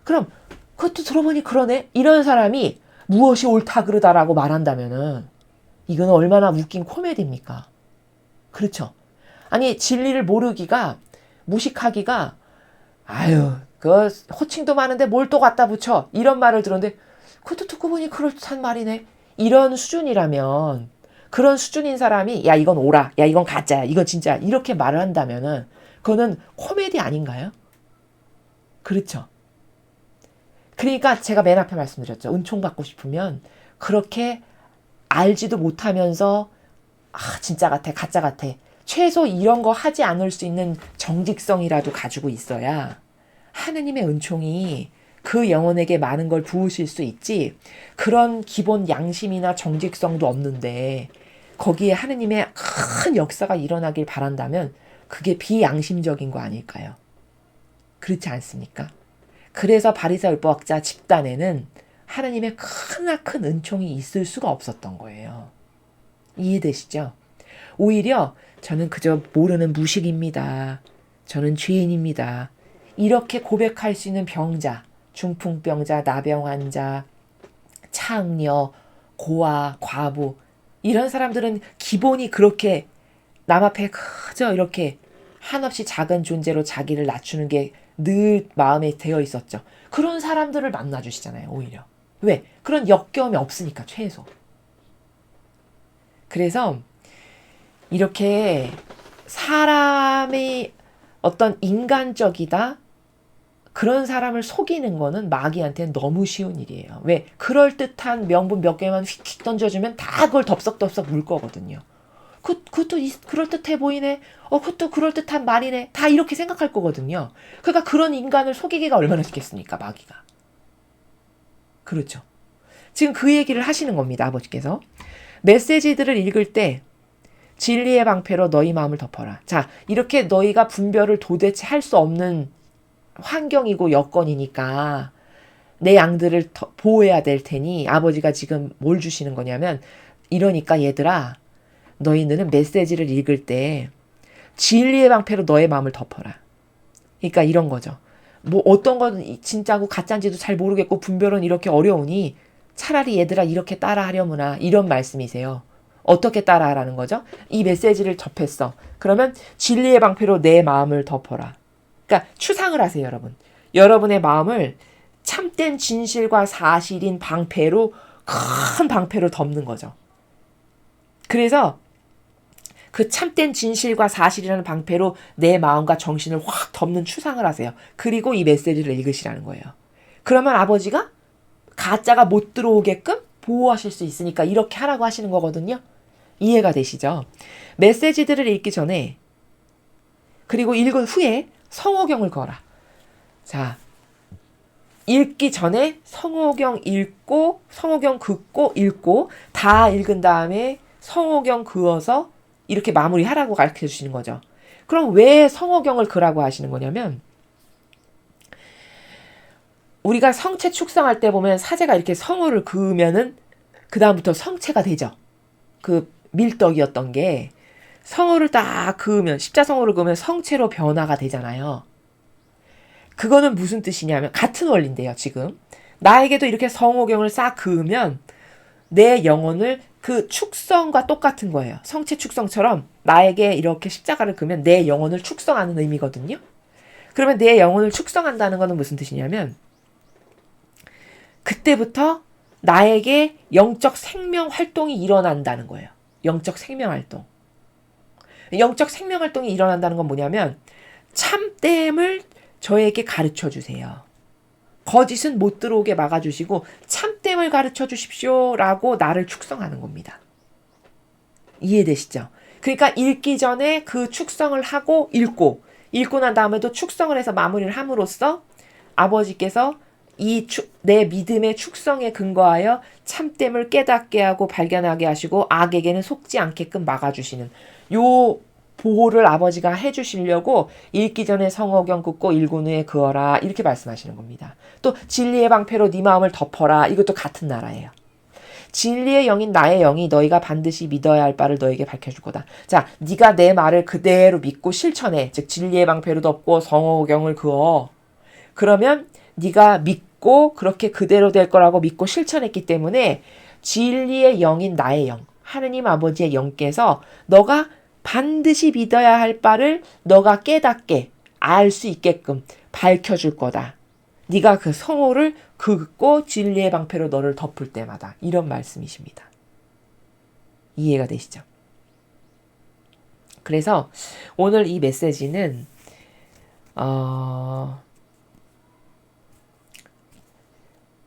S1: 그럼 그것도 들어보니 그러네. 이런 사람이 무엇이 옳다 그르다라고 말한다면은 이거는 얼마나 웃긴 코미디입니까? 그렇죠. 아니 진리를 모르기가 무식하기가 아유 그 호칭도 많은데 뭘 또 갖다 붙여 이런 말을 들었는데 그것도 듣고 보니 그럴듯한 말이네. 이런 수준이라면 그런 수준인 사람이 야 이건 오라 야 이건 가짜야 이건 진짜야 이렇게 말을 한다면은 그거는 코미디 아닌가요? 그렇죠. 그러니까 제가 맨 앞에 말씀드렸죠. 은총 받고 싶으면 그렇게 알지도 못하면서 아 진짜 같아 가짜 같아 최소 이런 거 하지 않을 수 있는 정직성이라도 가지고 있어야 하느님의 은총이 그 영혼에게 많은 걸 부으실 수 있지. 그런 기본 양심이나 정직성도 없는데 거기에 하느님의 큰 역사가 일어나길 바란다면 그게 비양심적인 거 아닐까요? 그렇지 않습니까? 그래서 바리새인 율법학자 집단에는 하느님의 크나큰 은총이 있을 수가 없었던 거예요. 이해되시죠? 오히려 저는 그저 모르는 무식입니다. 저는 죄인입니다. 이렇게 고백할 수 있는 병자, 중풍병자, 나병 환자, 차응녀, 고아, 과부 이런 사람들은 기본이 그렇게 남 앞에 그저 이렇게 한없이 작은 존재로 자기를 낮추는 게 늘 마음에 되어 있었죠. 그런 사람들을 만나주시잖아요. 오히려. 왜? 그런 역겨움이 없으니까 최소. 그래서 이렇게 사람의 어떤 인간적이다 그런 사람을 속이는 거는 마귀한테는 너무 쉬운 일이에요. 왜? 그럴듯한 명분 몇 개만 휙휙 던져주면 다 그걸 덥석덥석 물 거거든요. 그것도 그럴듯해 보이네. 그것도 그럴듯한 말이네. 다 이렇게 생각할 거거든요. 그러니까 그런 인간을 속이기가 얼마나 쉽겠습니까? 마귀가. 그렇죠. 지금 그 얘기를 하시는 겁니다. 아버지께서. 메시지들을 읽을 때 진리의 방패로 너희 마음을 덮어라. 자, 이렇게 너희가 분별을 도대체 할 수 없는 환경이고 여건이니까 내 양들을 보호해야 될 테니 아버지가 지금 뭘 주시는 거냐면 이러니까 얘들아 너희는 메시지를 읽을 때 진리의 방패로 너의 마음을 덮어라. 그러니까 이런 거죠. 뭐 어떤 건 진짜고 가짜인지도 잘 모르겠고 분별은 이렇게 어려우니 차라리 얘들아 이렇게 따라하려무나 이런 말씀이세요. 어떻게 따라하라는 거죠? 이 메시지를 접했어. 그러면 진리의 방패로 내 마음을 덮어라. 그러니까 추상을 하세요, 여러분. 여러분의 마음을 참된 진실과 사실인 방패로 큰 방패로 덮는 거죠. 그래서 그 참된 진실과 사실이라는 방패로 내 마음과 정신을 확 덮는 추상을 하세요. 그리고 이 메시지를 읽으시라는 거예요. 그러면 아버지가 가짜가 못 들어오게끔 보호하실 수 있으니까 이렇게 하라고 하시는 거거든요. 이해가 되시죠? 메시지들을 읽기 전에 그리고 읽은 후에 성호경을 걸어라. 자, 읽기 전에 성호경 읽고 성호경 긋고 읽고 다 읽은 다음에 성호경 그어서 이렇게 마무리하라고 가르쳐 주시는 거죠. 그럼 왜 성호경을 그라고 하시는 거냐면 우리가 성체 축성할 때 보면 사제가 이렇게 성호를 그으면은 그 다음부터 성체가 되죠. 그 밀떡이었던 게 성호를 딱 그으면 십자성호를 그으면 성체로 변화가 되잖아요. 그거는 무슨 뜻이냐면 같은 원리인데요. 지금 나에게도 이렇게 성호경을 싹 그으면 내 영혼을 그 축성과 똑같은 거예요. 성체 축성처럼 나에게 이렇게 십자가를 그으면 내 영혼을 축성하는 의미거든요. 그러면 내 영혼을 축성한다는 것은 무슨 뜻이냐면 그때부터 나에게 영적 생명 활동이 일어난다는 거예요. 영적 생명 활동. 영적 생명활동이 일어난다는 건 뭐냐면 참됨을 저에게 가르쳐 주세요. 거짓은 못 들어오게 막아주시고 참됨을 가르쳐 주십시오 라고 나를 축성하는 겁니다. 이해되시죠? 그러니까 읽기 전에 그 축성을 하고 읽고 난 다음에도 축성을 해서 마무리를 함으로써 아버지께서 내 믿음의 축성에 근거하여 참됨을 깨닫게 하고 발견하게 하시고 악에게는 속지 않게끔 막아주시는 요 보호를 아버지가 해주시려고 읽기 전에 성어경 긋고 읽은 후에 그어라 이렇게 말씀하시는 겁니다. 또 진리의 방패로 네 마음을 덮어라 이것도 같은 나라예요. 진리의 영인 나의 영이 너희가 반드시 믿어야 할 바를 너에게 밝혀줄 거다. 자, 네가 내 말을 그대로 믿고 실천해. 즉 진리의 방패로 덮고 성어경을 그어. 그러면 네가 믿고 그렇게 그대로 될 거라고 믿고 실천했기 때문에 진리의 영인 나의 영, 하느님 아버지의 영께서 너가 반드시 믿어야 할 바를 너가 깨닫게 알 수 있게끔 밝혀줄 거다. 네가 그 성호를 긋고 진리의 방패로 너를 덮을 때마다 이런 말씀이십니다. 이해가 되시죠? 그래서 오늘 이 메시지는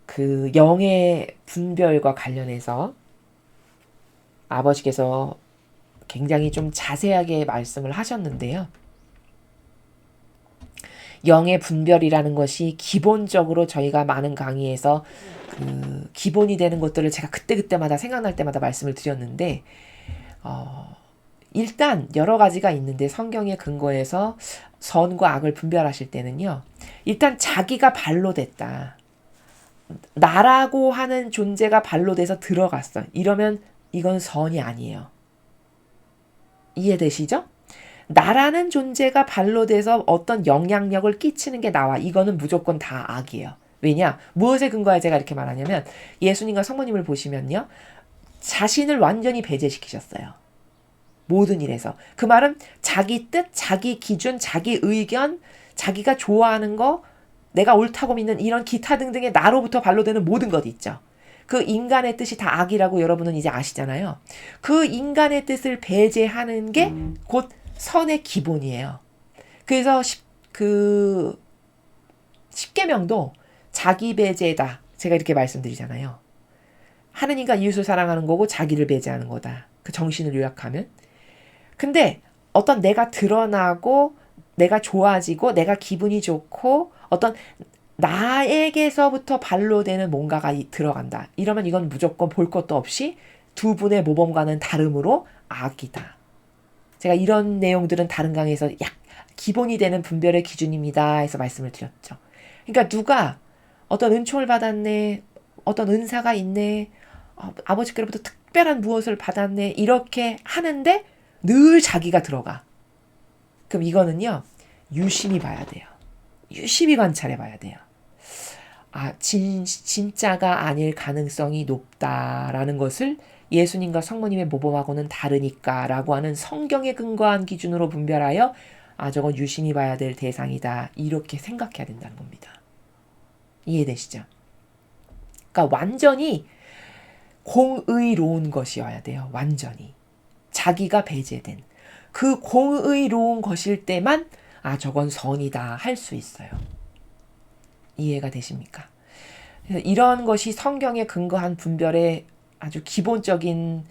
S1: 그 영의 분별과 관련해서 아버지께서 굉장히 좀 자세하게 말씀을 하셨는데요. 영의 분별이라는 것이 기본적으로 저희가 많은 강의에서 그 기본이 되는 것들을 제가 그때그때마다 생각날 때마다 말씀을 드렸는데 일단 여러 가지가 있는데 성경의 근거에서 선과 악을 분별하실 때는요. 일단 자기가 발로 됐다. 나라고 하는 존재가 발로 돼서 들어갔어. 이러면 이건 선이 아니에요. 이해되시죠? 나라는 존재가 발로 돼서 어떤 영향력을 끼치는 게 나와. 이거는 무조건 다 악이에요. 왜냐? 무엇에 근거해 제가 이렇게 말하냐면 예수님과 성모님을 보시면요. 자신을 완전히 배제시키셨어요. 모든 일에서. 그 말은 자기 뜻, 자기 기준, 자기 의견, 자기가 좋아하는 거, 내가 옳다고 믿는 이런 기타 등등의 나로부터 발로 되는 모든 것 있죠. 그 인간의 뜻이 다 악이라고 여러분은 이제 아시잖아요. 그 인간의 뜻을 배제하는 게 곧 선의 기본이에요. 그래서 그 십계명도 자기 배제다. 제가 이렇게 말씀드리잖아요. 하느님과 이웃을 사랑하는 거고 자기를 배제하는 거다. 그 정신을 요약하면. 근데 어떤 내가 드러나고 내가 좋아지고 내가 기분이 좋고 어떤 나에게서부터 발로 되는 뭔가가 들어간다. 이러면 이건 무조건 볼 것도 없이 두 분의 모범과는 다름으로 악이다. 제가 이런 내용들은 다른 강의에서 기본이 되는 분별의 기준입니다 해서 말씀을 드렸죠. 그러니까 누가 어떤 은총을 받았네, 어떤 은사가 있네, 아버지께로부터 특별한 무엇을 받았네 이렇게 하는데 늘 자기가 들어가. 그럼 이거는요. 유심히 봐야 돼요. 유심히 관찰해 봐야 돼요. 진짜가 아닐 가능성이 높다라는 것을 예수님과 성모님의 모범하고는 다르니까 라고 하는 성경에 근거한 기준으로 분별하여 저건 유심히 봐야 될 대상이다. 이렇게 생각해야 된다는 겁니다. 이해되시죠? 그러니까 완전히 공의로운 것이어야 돼요. 완전히. 자기가 배제된. 그 공의로운 것일 때만 저건 선이다 할 수 있어요. 이해가 되십니까? 그래서 이런 것이 성경에 근거한 분별의 아주 기본적인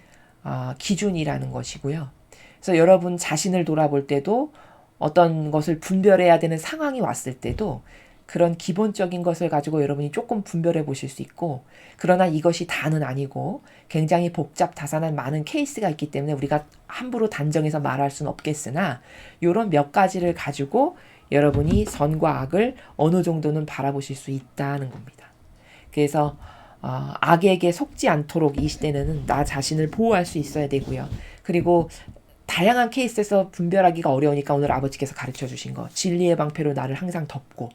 S1: 기준이라는 것이고요. 그래서 여러분 자신을 돌아볼 때도 어떤 것을 분별해야 되는 상황이 왔을 때도 그런 기본적인 것을 가지고 여러분이 조금 분별해 보실 수 있고 그러나 이것이 다는 아니고 굉장히 복잡다산한 많은 케이스가 있기 때문에 우리가 함부로 단정해서 말할 수는 없겠으나 이런 몇 가지를 가지고 여러분이 선과 악을 어느 정도는 바라보실 수 있다는 겁니다. 그래서 악에게 속지 않도록 이 시대는 나 자신을 보호할 수 있어야 되고요. 그리고 다양한 케이스에서 분별하기가 어려우니까 오늘 아버지께서 가르쳐 주신 거 진리의 방패로 나를 항상 덮고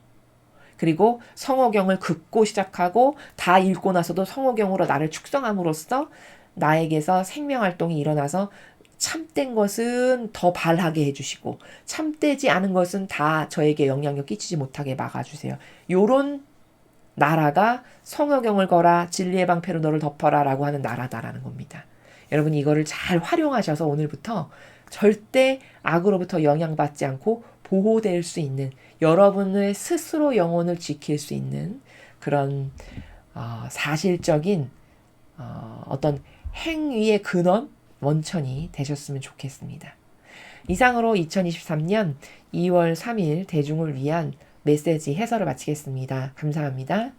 S1: 그리고 성어경을 긋고 시작하고 다 읽고 나서도 성어경으로 나를 축성함으로써 나에게서 생명활동이 일어나서 참된 것은 더 발하게 해주시고 참되지 않은 것은 다 저에게 영향력 끼치지 못하게 막아주세요. 요런 나라가 성어경을 거라 진리의 방패로 너를 덮어라 라고 하는 나라다라는 겁니다. 여러분 이거를 잘 활용하셔서 오늘부터 절대 악으로부터 영향받지 않고 보호될 수 있는, 여러분의 스스로 영혼을 지킬 수 있는 그런 사실적인 어떤 행위의 근원, 원천이 되셨으면 좋겠습니다. 이상으로 2023년 2월 3일 대중을 위한 메시지 해설을 마치겠습니다. 감사합니다.